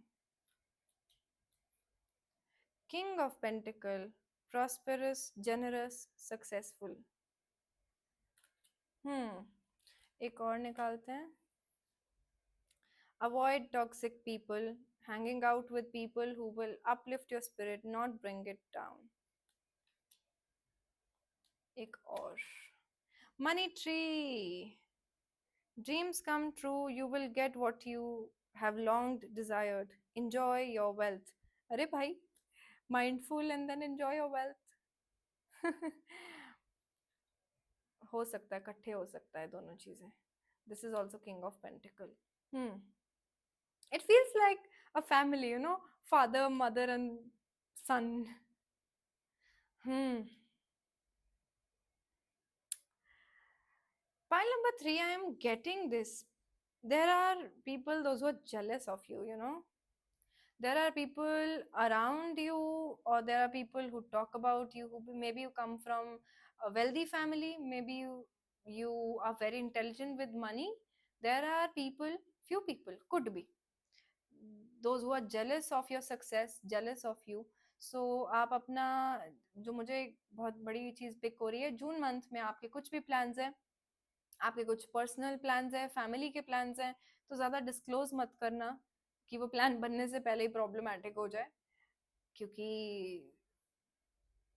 King of Pentacle, prosperous, generous, successful. एक और निकालते हैं. Avoid toxic people, hanging out with people who will uplift your spirit, not bring it down. एक और. Money tree. Dreams come true, you will get what you have longed desired. Enjoy your wealth. अरे भाई, mindful and then enjoy your wealth. हो सकता है, इकट्ठे हो सकता है दोनों चीजें. This is also King of Pentacle. It feels like a family, father, mother, and son. Pile number 3, I am getting this. There are people, those who are jealous of you, There are people around you, or there are people who talk about you, who maybe you come from a wealthy family, maybe you are very intelligent with money. There are people, few people, could be, those who are jealous of your success, jealous of you. So आप अपना, जो मुझे बहुत बड़ी चीज pick हो रही है, जून मंथ में आपके कुछ भी प्लान्स हैं, आपके कुछ पर्सनल प्लान्स हैं, फैमिली के प्लान्स हैं, तो ज्यादा डिस्क्लोज मत करना कि वो प्लान बनने से पहले ही प्रॉब्लमैटिक हो जाए, क्योंकि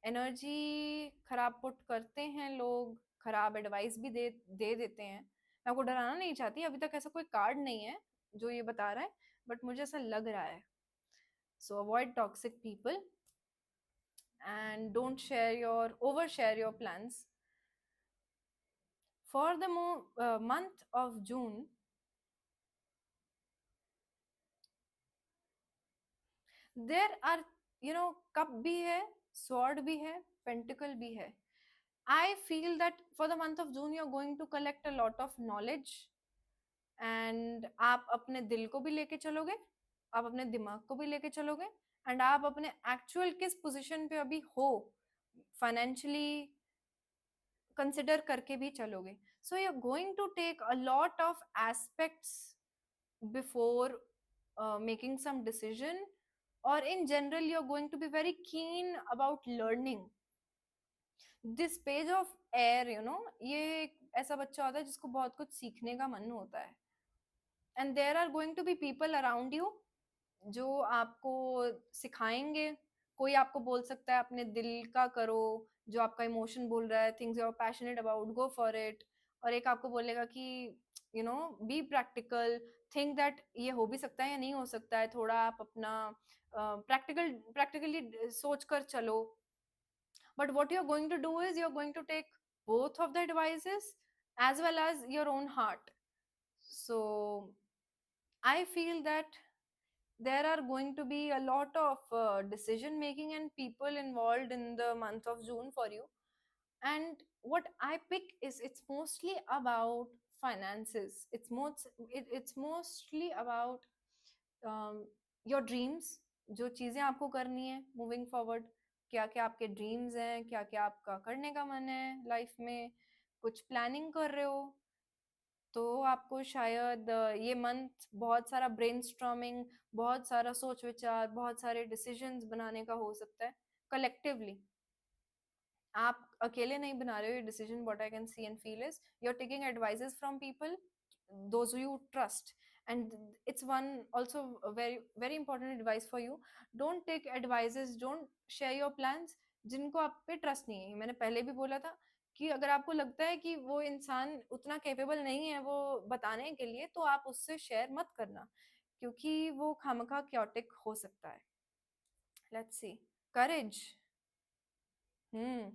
एनर्जी खराब पुट करते हैं लोग, खराब एडवाइस भी दे देते हैं. मैं आपको डराना नहीं चाहती, अभी तक ऐसा कोई कार्ड नहीं है जो ये बता रहा है, बट मुझे ऐसा लग रहा है. So avoid toxic people and don't overshare your plans. For the month of June, there are, cup bhi hai, sword bhi hai, pentacle bhi hai. I feel that for the month of June, you're going to collect a lot of knowledge, and आप अपने दिल को भी लेके चलोगे, आप अपने दिमाग को भी लेके चलोगे, एंड आप अपने एक्चुअल किस पोजीशन पे अभी हो फाइनेंशियली कंसिडर करके भी चलोगे. So you are going to take a lot of aspects before making some decision, or in general you're going to be very keen about learning. This page of air, ये एक ऐसा बच्चा होता है जिसको बहुत कुछ सीखने का मन होता है, and there are going to be people around you जो आपको सिखाएंगे. कोई आपको बोल सकता है अपने दिल का करो, जो आपका इमोशन बोल रहा है, things you are passionate about, go for it. और एक आपको बोलेगा कि बी प्रैक्टिकल, थिंक दैट ये हो भी सकता है या नहीं हो सकता है, थोड़ा आप अपना प्रैक्टिकली सोच कर चलो. But what you're going to do is you're going to take both of the advices as well as your own heart. So I feel that there are going to be a lot of decision making and people involved in the month of June for you. And what I pick is it's mostly about finances. It's mostly about um, your dreams, जो चीजें आपको करनी है moving forward, क्या क्या आपके dreams हैं, क्या क्या आपका करने का मन है लाइफ में, कुछ प्लानिंग कर रहे हो, तो आपको शायद ये मंथ बहुत सारा ब्रेनस्टॉर्मिंग, बहुत सारा सोच विचार, बहुत सारे डिसीजंस बनाने का हो सकता है कलेक्टिवली। आप अकेले नहीं बना रहे हो ये decision. What I can see and feel is you are taking advices from people those who you trust, and it's one also a very very important advice for you. Don't take advices, don't share your plans जिनको आप पे trust नहीं है। मैंने पहले भी बोला था कि अगर आपको लगता है कि वो इंसान उतना कैपेबल नहीं है वो बताने के लिए, तो आप उससे शेयर मत करना, क्योंकि वो खामखा क्योटिक हो सकता है। Let's see. Courage. Hmm.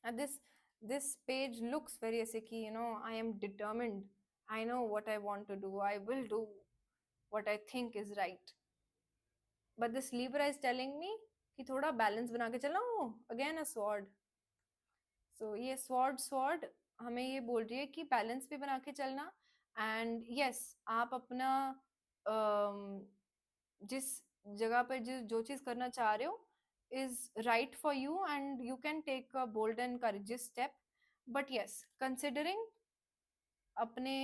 And this page looks very ऐसे कि I am determined, I know what I want to do, I will do what I think is right, but this Libra is telling me कि थोड़ा balance बना के चलना हो। Again a sword. सो ये sword हमें ये बोल रही है कि बैलेंस भी बना के चलना। एंड यस, आप अपना जिस जगह पे जो चीज करना चाह रहे हो is right for you, and you can take a bold and courageous step. But yes, considering अपने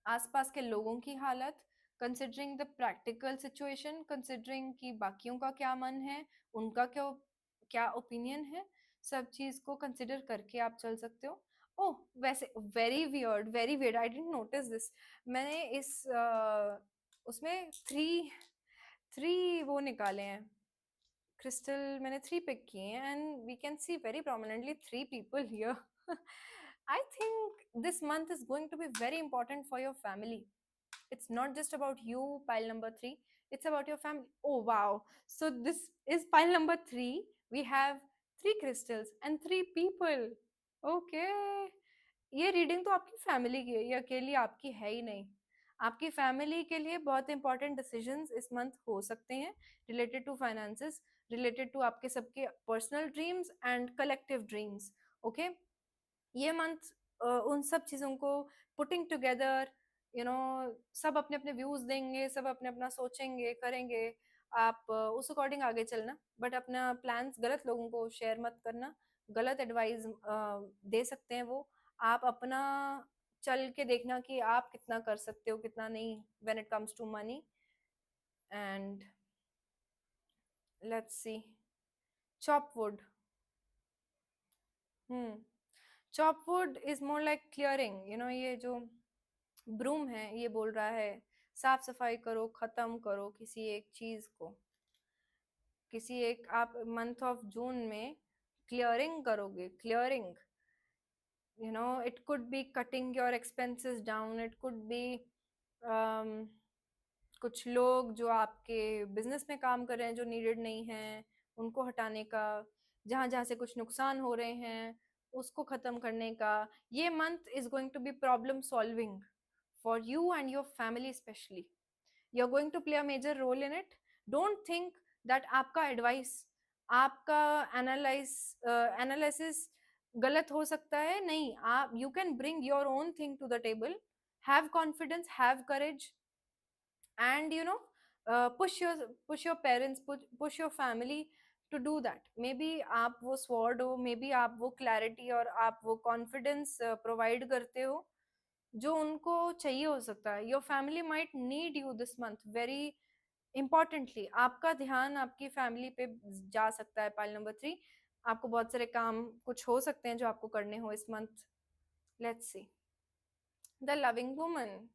आसपास के लोगों की हालत, considering the practical situation, considering कि बाकियों का क्या मन है, उनका क्या क्या ओपिनियन है, सब चीज को कंसिडर करके आप चल सकते हो। ओह, वैसे very weird, I didn't notice this. मैंने इस उसमें थ्री थ्री वो निकाले हैं क्रिस्टल, मैंने थ्री पिक किए हैं, and we can see very prominently three people here. I think this month is going to be very important for your family. It's not just about you, pile number 3, it's about your family. Oh wow, so this is pile number 3. We have 3 crystals and 3 people. Okay, ये reading तो आपकी family की है, ये अकेली आपकी है ही नहीं। आपकी फैमिली के लिए बहुत इंपॉर्टेंट डिसीजंस इस मंथ हो सकते हैं, related to finances, related to आपके सबके personal dreams and collective dreams. Okay, ये मंथ उन सब चीजों को पुटिंग टुगेदर, सब अपने अपने व्यूज देंगे, सब अपने अपना सोचेंगे करेंगे। आप उस अकॉर्डिंग आगे चलना, बट अपना प्लान्स गलत लोगों को शेयर मत करना। गलत एडवाइस दे सकते हैं वो। आप अपना चल के देखना कि आप कितना कर सकते हो कितना नहीं, when it comes to money. And let's see, chop wood. Chop wood is more like clearing, ये जो ब्रूम है ये बोल रहा है साफ सफाई करो, खत्म करो किसी एक चीज को, किसी एक आप मंथ ऑफ जून में क्लियरिंग करोगे। Clearing, it could B cutting your expenses down, it could be कुछ लोग जो आपके बिजनेस में काम कर रहे हैं जो नीडेड नहीं है उनको हटाने का, जहां जहां से कुछ नुकसान हो रहे हैं उसको खत्म करने का। ये month is going to be problem solving for you and your family especially. You're going to play a major role in it. Don't think that आपका एडवाइस, आपका एनालिसिस गलत हो सकता है। नहीं, आप you can bring your own thing to the table. Have confidence, have courage, and push your parents, push your family to do that. Maybe आप वो स्वॉर्ड हो, मे बी आप वो क्लैरिटी और आप वो कॉन्फिडेंस प्रोवाइड करते हो जो उनको चाहिए हो सकता है। Your family might need you this month very importantly. आपका ध्यान आपकी फैमिली पे जा सकता है। पाइल नंबर 3, आपको बहुत सारे काम कुछ हो सकते हैं जो आपको करने हो इस month. Let's see, the loving woman.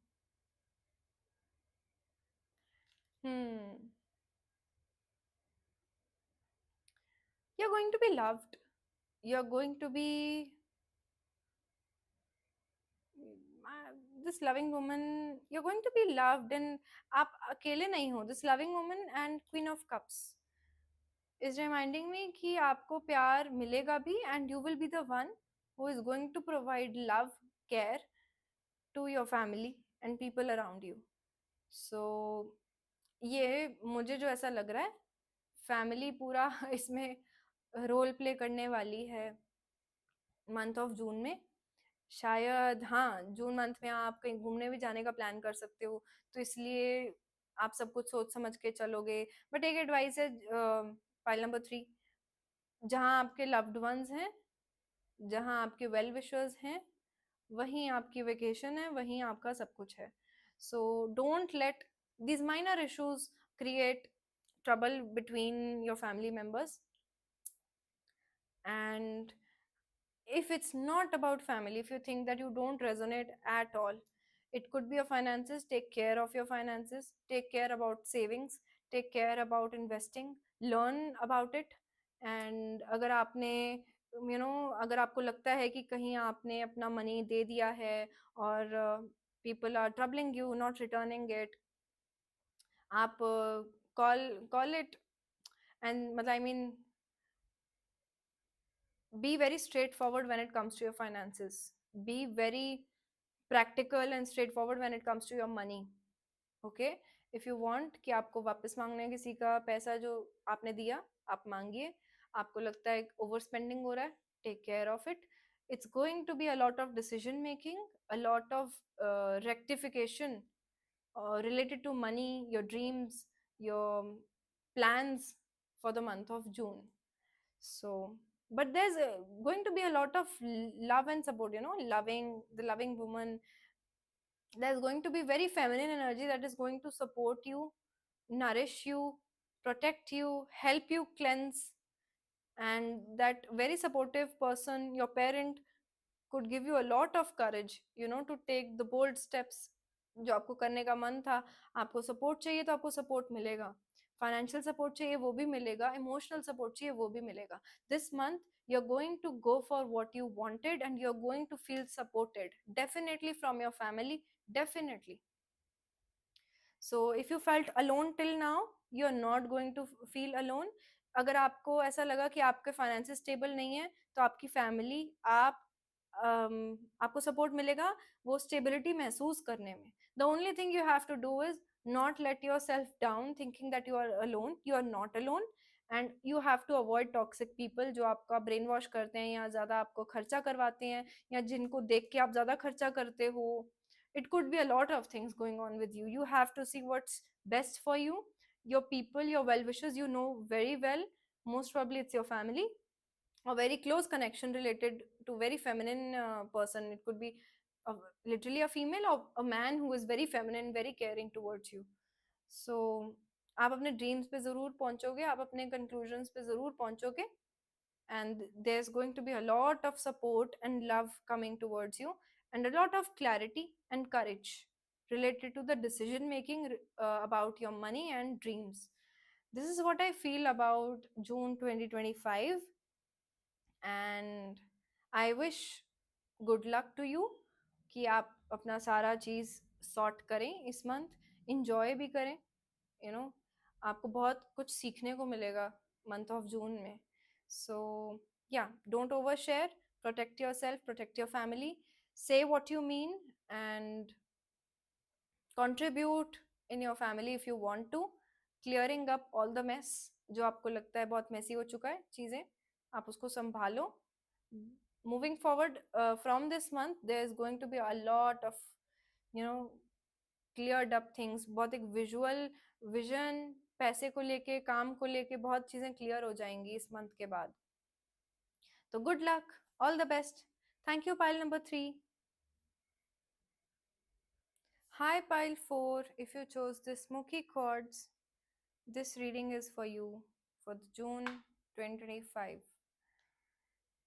hmm you're going to be loved, you're going to be this loving woman, you're going to be loved, and आप अकेले नहीं हो। this loving woman and queen of cups is reminding me कि आपको प्यार मिलेगा भी, and you will be the one who is going to provide love, care to your family and people around you. सो ये मुझे जो ऐसा लग रहा है, फैमिली पूरा इसमें रोल प्ले करने वाली है मंथ ऑफ जून में। शायद हाँ, जून मंथ में आप कहीं घूमने भी जाने का प्लान कर सकते हो, तो इसलिए आप सब कुछ सोच समझ के चलोगे। बट एक एडवाइस है, फाइल नंबर 3, जहाँ आपके लव्ड वंस हैं, जहाँ आपके वेल विशर्स हैं, वहीं आपकी वेकेशन है, वहीं आपका सब कुछ है। So don't let these minor issues create trouble between your family members. And if it's not about family, if you think that you don't resonate at all, it could be your finances. Take care of your finances, take care about savings, take care about investing, learn about it. And अगर आपने अगर आपको लगता है कि कहीं आपने अपना मनी दे दिया है और people are troubling you not returning it, आप call it, and मतलब I mean, be very straightforward when it comes to your finances. Be very practical and straightforward when it comes to your money. Okay? If you want कि आपको वापस मांगना है किसी का पैसा जो आपने दिया, आप मांगिए। आपको लगता है ओवर स्पेंडिंग हो रहा है, take care of it. It's going to be a lot of decision making, a lot of rectification related to money, your dreams, your plans for the month of June. So, but there's going to be a lot of love and support, loving the loving woman. There's going to be very feminine energy that is going to support you, nourish you, protect you, help you cleanse. And that very supportive person, your parent, could give you a lot of courage, to take the bold steps जो आपको करने का मन था। आपको support चाहिए तो आपको सपोर्ट मिलेगा, फाइनेंशियल सपोर्ट चाहिए वो भी मिलेगा, इमोशनल सपोर्ट चाहिए वो भी मिलेगा। This month you're going to go for what you wanted and you're going to feel supported definitely from your family, definitely. So if you felt alone till now, you are not going to feel alone. अगर आपको ऐसा लगा कि आपके finances stable नहीं है, तो आपकी फैमिली, आपको सपोर्ट मिलेगा वो स्टेबिलिटी महसूस करने में। The only thing you have to do is not let yourself down thinking that you are alone. You are not alone. And you have to avoid toxic people जो आपका brain wash करते हैं या ज़्यादा आपको खर्चा करवाते हैं या जिनको देख के आप ज़्यादा खर्चा करते हो। It could be a lot of things going on with you. You have to see what's best for you. Your people, your well wishers, you know very well. Most probably it's your family, a very close connection related to very feminine person. It could be a, literally a female or a man who is very feminine, very caring towards you. So आप अपने dreams पे जरूर पहुंचोगे, आप अपने conclusions पे जरूर पहुंचोगे, and there's going to be a lot of support and love coming towards you, and a lot of clarity and courage related to the decision making about your money and dreams. This is what I feel about June 2025, and I wish good luck to you कि आप अपना सारा चीज sort करें इस month, enjoy भी करें। You know आपको बहुत कुछ सीखने को मिलेगा मंथ ऑफ जून में। सो या, don't over share, protect your self, protect your family, say what you mean, and contribute in your family if you want to, clearing up all the mess। जो आपको लगता है बहुत मेसी हो चुका है चीज़ें, आप उसको संभालो। moving forward from this month there is going to be a lot of you know cleared up things। बहुत एक विजुअल विजन, पैसे को लेके, काम को लेके बहुत चीजें क्लियर हो जाएंगी इस मंथ के बाद। तो good luck, all the best. Thank you pile number 3। Hi pile 4, if you chose the smoky chords, this reading is for you for the June 2025.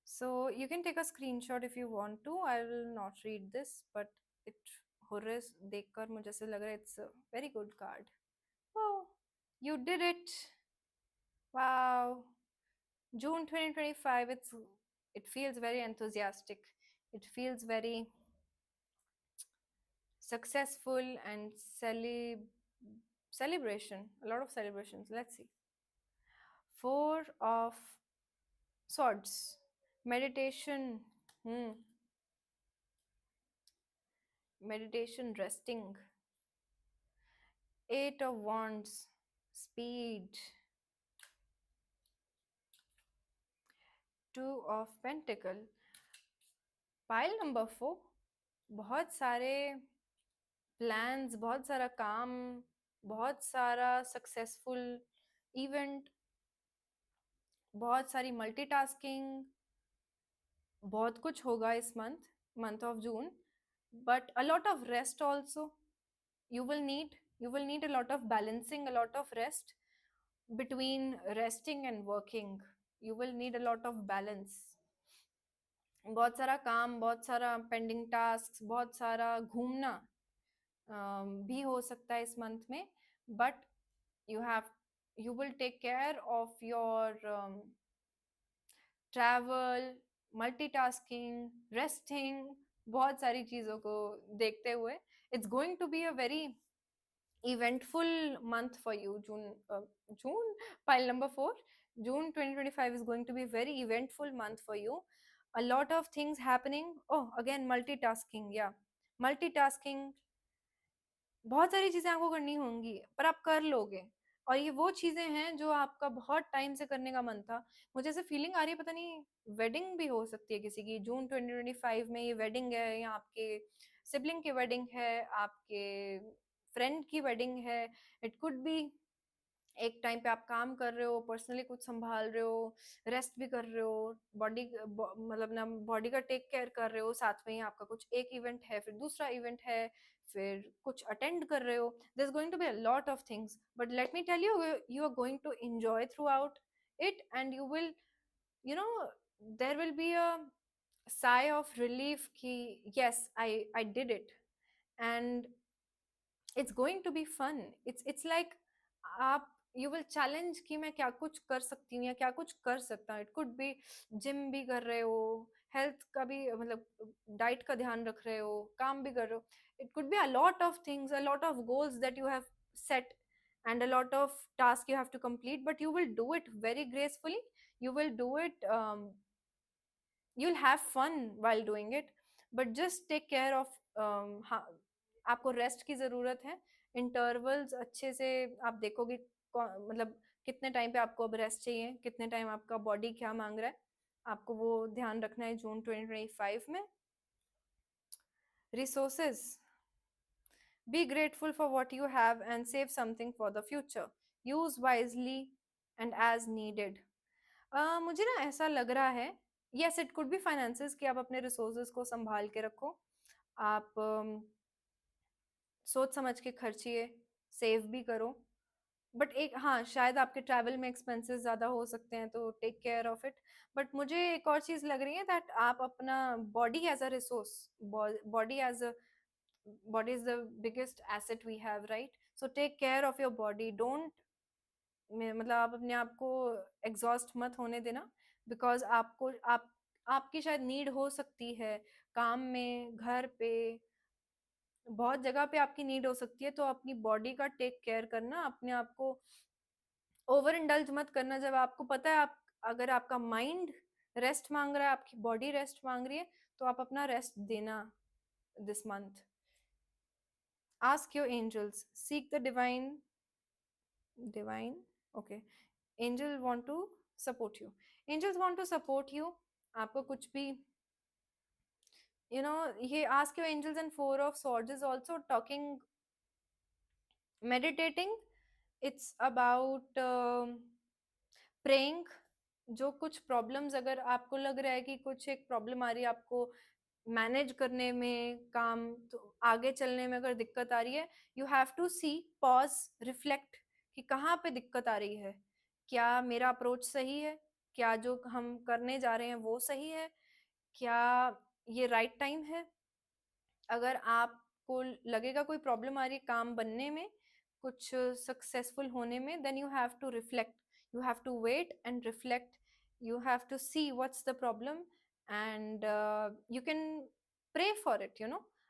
So you can take a screenshot if you want to. I will not read this, but it Horace देखकर मुझे ऐसे लग रहा है it's a very good card. Oh, you did it! Wow. June 2025, it feels very enthusiastic. It feels very successful and celebration. A lot of celebrations. Let's see. Four of Swords. Meditation. Hmm. Meditation, resting. Eight of Wands, speed. Two of Pentacle, pile number 4, बहुत सारे plans, बहुत सारा काम, बहुत सारा successful event, बहुत सारी multitasking, बहुत कुछ होगा इस month of June, but a lot of rest also. you will need you will need a lot of balancing, a lot of rest. Between resting and working, you will need a lot of balance. बहुत सारा काम, बहुत सारा pending task, बहुत सारा घूमना भी हो सकता है इस मंथ में, but you have you will take care of your travel, multitasking, resting, बहुत सारी चीजों को देखते हुए it's going to be a very eventful month for you. June, pile number 4, June 2025 is going to be a very eventful month for you. A lot of things happening. Oh, again multitasking. Yeah, multitasking, बहुत सारी चीजें आपको करनी होंगी पर आप कर लोगे, और ये वो चीजें हैं जो आपका बहुत टाइम से करने का मन था। मुझे ऐसे फीलिंग आ रही है, पता नहीं वेडिंग भी हो सकती है किसी की जून 2025 में। ये वेडिंग है या आपके सिबलिंग की वेडिंग है, आपके फ्रेंड की वेडिंग है। इट कुड बी एक टाइम पे आप काम कर रहे हो, पर्सनली कुछ संभाल रहे हो, रेस्ट भी कर रहे हो, बॉडी मतलब ना बॉडी का टेक केयर कर रहे हो, साथ में ही आपका कुछ एक इवेंट है, फिर दूसरा इवेंट है, फिर कुछ अटेंड कर रहे हो। There is going to be a lot of things, but let me tell you, you are going to enjoy throughout it, and you will, you know, there will be a sigh of relief ki yes, I did it, and it's going to be fun. It's like आप you will challenge कि मैं क्या कुछ कर सकती हूँ या क्या कुछ कर सकता हूँ। इट कुड बी जिम भी कर रहे हो, हेल्थ का भी मतलब डाइट का ध्यान रख रहे हो, काम भी कर रहे हो। It could be a lot of things, a lot of goals that you have set, and a lot of tasks you have to complete, but you will do it very gracefully. You will do it, you'll have fun while doing it, but just take care of आपको rest की जरूरत है। Intervals अच्छे से आप देखोगे, मतलब कितने टाइम पे आपको अब रेस्ट चाहिए, कितने टाइम आपका बॉडी क्या मांग रहा है, आपको वो ध्यान रखना है जून 2025 में। Resources, be grateful for what you have and save something for the future, use wisely and as needed. मुझे ना ऐसा लग रहा है, yes it could be finances, कि आप अपने रिसोर्सेज को संभाल के रखो। आप सोच समझ के खर्चिए, सेव भी करो, बट एक हाँ, शायद आपके ट्रैवल में एक्सपेंसेस ज़्यादा हो सकते हैं, तो take care of it. But मुझे एक और चीज़ लग रही है दैट आप अपना body as a resource, body as a body is the biggest asset we have, right? So take care of your body. Don't मतलब आप अपने आप को एग्जॉस्ट मत होने देना, बिकॉज आपको आपकी शायद नीड हो सकती है काम में, घर पे, बहुत जगह पे आपकी नीड हो सकती है। तो अपनी बॉडी का टेक केयर करना, अपने आप को ओवर इंडल्ज मत करना। जब आपको पता है आप, अगर आपका माइंड रेस्ट मांग रहा है, आपकी बॉडी रेस्ट मांग रही है, तो आप अपना रेस्ट देना this month. Ask your angels, seek the divine okay, angel want to support you, angels want to support you. आपको कुछ भी ये ask your angels, and four of swords is also talking, meditating. It's about praying. जो कुछ problems, अगर आपको लग रहा है कि कुछ एक प्रॉब्लम आ रही है आपको मैनेज करने में, काम तो आगे चलने में अगर दिक्कत आ रही है, you have to see, pause, reflect कि कहाँ पे दिक्कत आ रही है। क्या मेरा अप्रोच सही है? क्या जो हम करने जा रहे हैं वो सही है? क्या ये राइट टाइम है? अगर आपको लगेगा कोई प्रॉब्लम आ रही है काम बनने में, कुछ सक्सेसफुल होने में, then you have to reflect, you have to wait and reflect, you have to see what's the problem, and you can pray for it,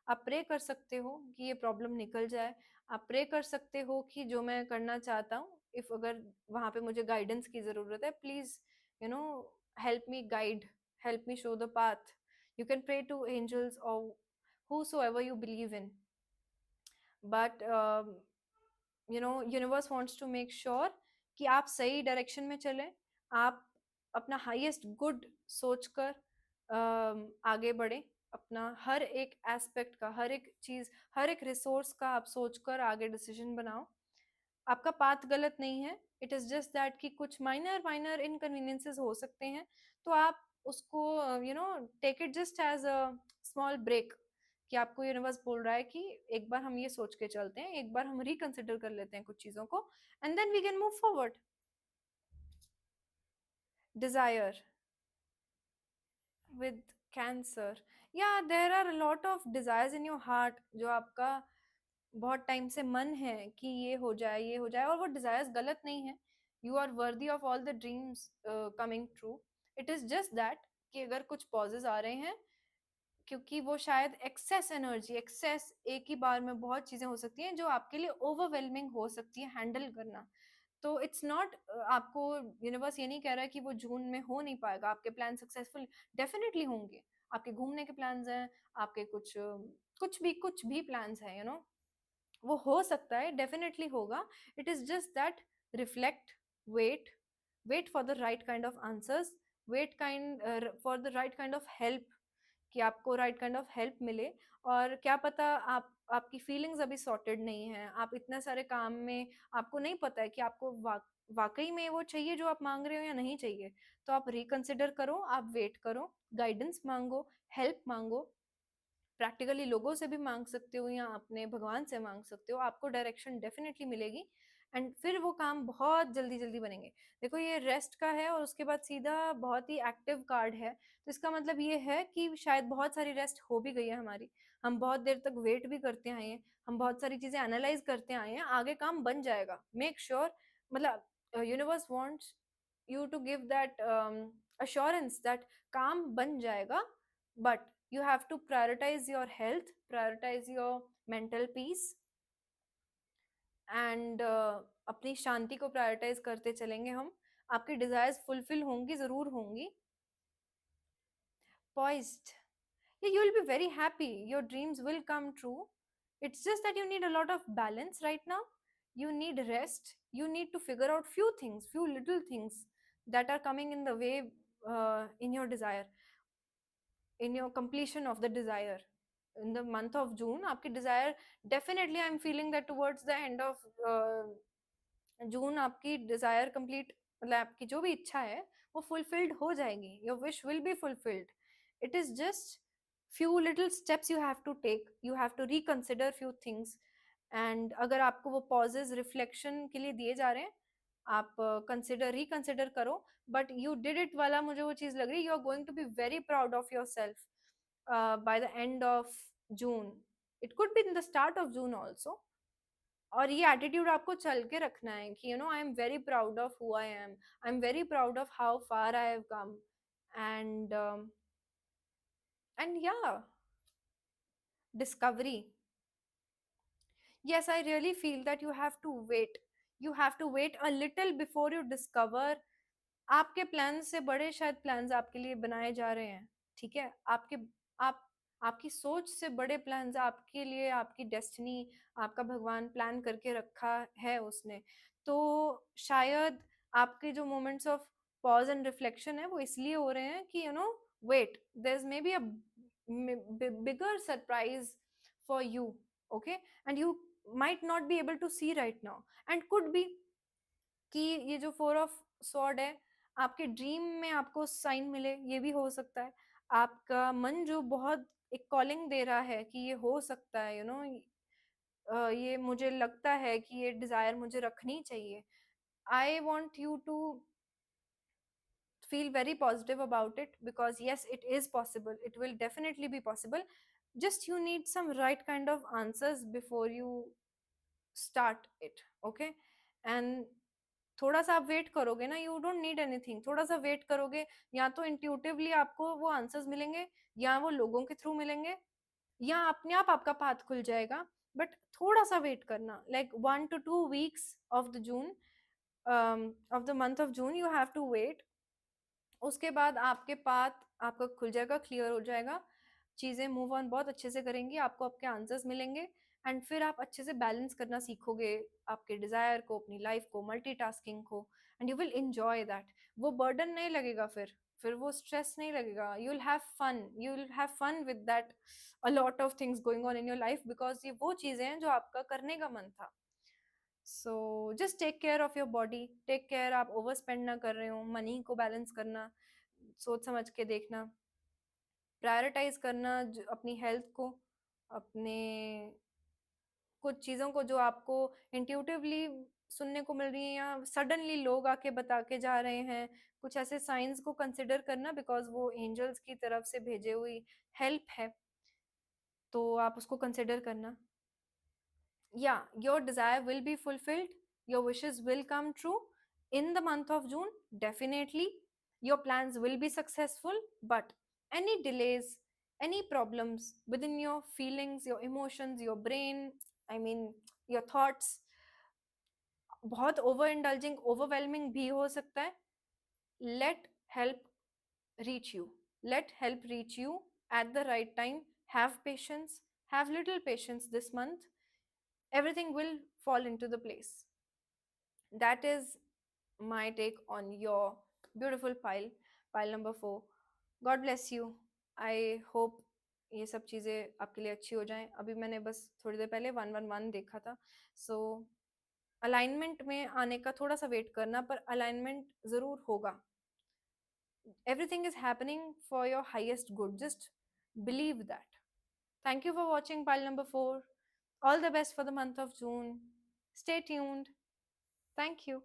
आप प्रे कर सकते हो कि ये प्रॉब्लम निकल जाए। आप प्रे कर सकते हो कि जो मैं करना चाहता हूँ, इफ अगर वहां पे मुझे गाइडेंस की जरूरत है, please you know help me guide, help me show the path. You can pray to angels or whosoever you believe in, but universe wants to make sure कि आप सही डायरेक्शन में चलें, आप अपना हाईएस्ट गुड सोचकर आगे बढ़ें, अपना हर एक एस्पेक्ट का, हर एक चीज, हर एक रिसोर्स का आप सोचकर आगे डिसीजन बनाओ। आपका पाथ गलत नहीं है, इट इज जस्ट दैट कि कुछ माइनर माइनर इनकन्वीनियंसेस हो सकते हैं, तो आप उसको take it just as a small break, कि आपको यूनिवर्स बोल रहा है कि एक बार हम ये सोच के चलते हैं, एक बार हम रिकंसिडर कर लेते हैं कुछ चीजों को, and then we can move forward. Desire with cancer, या there are lot of desires in your heart, जो आपका बहुत टाइम से मन है कि ये हो जाए, ये हो जाए, और वो डिजायर्स गलत नहीं है। You are worthy of all the dreams coming true. It is just that कि अगर कुछ पॉजेज आ रहे हैं, क्योंकि वो शायद एक्सेस एनर्जी, एक्सेस, एक ही बार में बहुत चीजें हो सकती हैं जो आपके लिए ओवरवेलमिंग हो सकती है हैंडल करना। तो इट्स नॉट, आपको यूनिवर्स ये नहीं कह रहा है कि वो जून में हो नहीं पाएगा, आपके प्लान सक्सेसफुल डेफिनेटली होंगे। आपके घूमने के प्लान्स हैं, आपके कुछ भी प्लान्स हैं, वो हो सकता है, डेफिनेटली होगा। It is just that, reflect, wait, wait for the right kind of answers, wait kind for the right kind of help, कि आपको राइट काइंड ऑफ हेल्प मिले। और क्या पता आपकी फीलिंग्स अभी सॉर्टेड नहीं है, आप इतने सारे काम में आपको नहीं पता है कि आपको वाकई में वो चाहिए जो आप मांग रहे हो या नहीं चाहिए। तो आप रिकंसिडर करो, आप वेट करो, गाइडेंस मांगो, हेल्प मांगो, प्रैक्टिकली लोगों से भी मांग सकते हो या अपने भगवान से मांग सकते हो, आपको डायरेक्शन डेफिनेटली मिलेगी, एंड फिर वो काम बहुत जल्दी जल्दी बनेंगे। देखो ये रेस्ट का है और उसके बाद सीधा बहुत ही एक्टिव कार्ड है, तो इसका मतलब ये है कि शायद बहुत सारी रेस्ट हो भी गई है हमारी, हम बहुत देर तक वेट भी करते आए हैं, हम बहुत सारी चीजें एनालाइज करते आए हैं, आगे काम बन जाएगा, मेक श्योर। मतलब universe wants you to give that assurance that काम बन जाएगा, but you have to prioritize your health, prioritize your mental peace, and अपनी शांति को प्रायोरिटाइज करते चलेंगे हम, आपकी डिजायर्स फुलफिल होंगी, जरूर होंगी। Poised, yeah, you will be very happy, your dreams will come true, it's just that you need a lot of balance right now, you need rest, you need to figure out few things, few little things that are coming in the way, in your desire, in your completion of the desire in the month of June। आपकी desire definitely I'm feeling that towards the end of June आपकी desire complete, मतलब आपकी जो भी इच्छा है वो fulfilled हो जाएगी, your wish will be fulfilled। it is just few little steps you have to take, you have to reconsider few things, and अगर आपको वो pauses reflection के लिए दिए जा रहे हैं, आप कंसिडर रिकंसिडर करो, बट यू डिड इट वाला मुझे वो चीज लग रही है, you are going to be very proud of yourself by the end of June, it could be in the start of June also। और ये एटीट्यूड आपको चल के रखना है कि I am very proud of who I am very proud of how far I have come, and and या discovery, yes, I really feel that you have to wait, you have to wait a little before you discover। आपके plan से बड़े शायद plans आपके लिए बनाए जा रहे हैं, ठीक है, आप आपकी सोच से बड़े प्लान्स आपके लिए, आपकी डेस्टिनी, आपका भगवान प्लान करके रखा है उसने। तो शायद आपके जो moments of pause and reflection है वो इसलिए हो रहे हैं कि wait, there may be a bigger surprise for you, okay, and you might not be able to see right now, and could be कि ये जो 4 of Sword है, आपके ड्रीम में आपको साइन मिले, ये भी हो सकता है। आपका मन जो बहुत एक कॉलिंग दे रहा है कि ये हो सकता है, ये मुझे लगता है कि ये डिजायर मुझे रखनी चाहिए। I want you to feel very positive about it, because yes, it is possible, it will definitely be possible, just you need some right kind of answers before you start it, okay। and थोड़ा सा आप wait करोगे ना, you don't need anything, थोड़ा सा wait करोगे, या तो इंट्यूटिवली आपको वो आंसर्स मिलेंगे, या वो लोगों के थ्रू मिलेंगे, या अपने आप आपका पाथ खुल जाएगा। बट थोड़ा सा वेट करना, like 1 to 2 weeks of the June, of the month of June, you have to wait. उसके बाद आपके पाथ आपका खुल जाएगा, क्लियर हो जाएगा, चीजें मूव ऑन बहुत अच्छे से करेंगी, आपको आपके आंसर्स मिलेंगे, एंड फिर आप अच्छे से बैलेंस करना सीखोगे आपके डिजायर को, अपनी लाइफ को, मल्टीटास्किंग को, and you will enjoy that. वो बर्डन नहीं लगेगा, फिर वो स्ट्रेस नहीं लगेगा। You will have fun with that, a lot of things going on in your life, because ये वो चीजें हैं जो आपका करने का मन था। So just take care of your body, take care, आप ओवर स्पेंड ना कर रहे हो, मनी को बैलेंस करना, सोच समझ के देखना, प्रायोरिटाइज करना अपनी हेल्थ को, अपने कुछ चीज़ों को जो आपको इंट्यूटिवली सुनने को मिल रही है या सडनली लोग आके बता के जा रहे हैं, कुछ ऐसे साइंस को कंसिडर करना, बिकॉज वो एंजल्स की तरफ से भेजे हुई हेल्प है, तो आप उसको कंसिडर करना। Yeah, your desire will be fulfilled, your wishes will come true in the month of June, definitely. Your plans will be successful, but any delays, any problems within your feelings, your emotions, your brain, I mean, your thoughts, बहुत overindulging, overwhelming भी हो सकता है। Let help reach you. Let help reach you at the right time. Have patience, have little patience this month. Everything will fall into the place. That is my take on your beautiful pile number 4. God bless you. I hope ये सब चीज़ें आपके लिए अच्छी हो जाएं। अभी मैंने बस थोड़ी देर पहले 111 देखा था, सो अलाइनमेंट में आने का थोड़ा सा वेट करना, पर अलाइनमेंट ज़रूर होगा। Everything is happening for your highest good. Just believe that. Thank you for watching pile number 4. All the best for the month of June. Stay tuned. Thank you.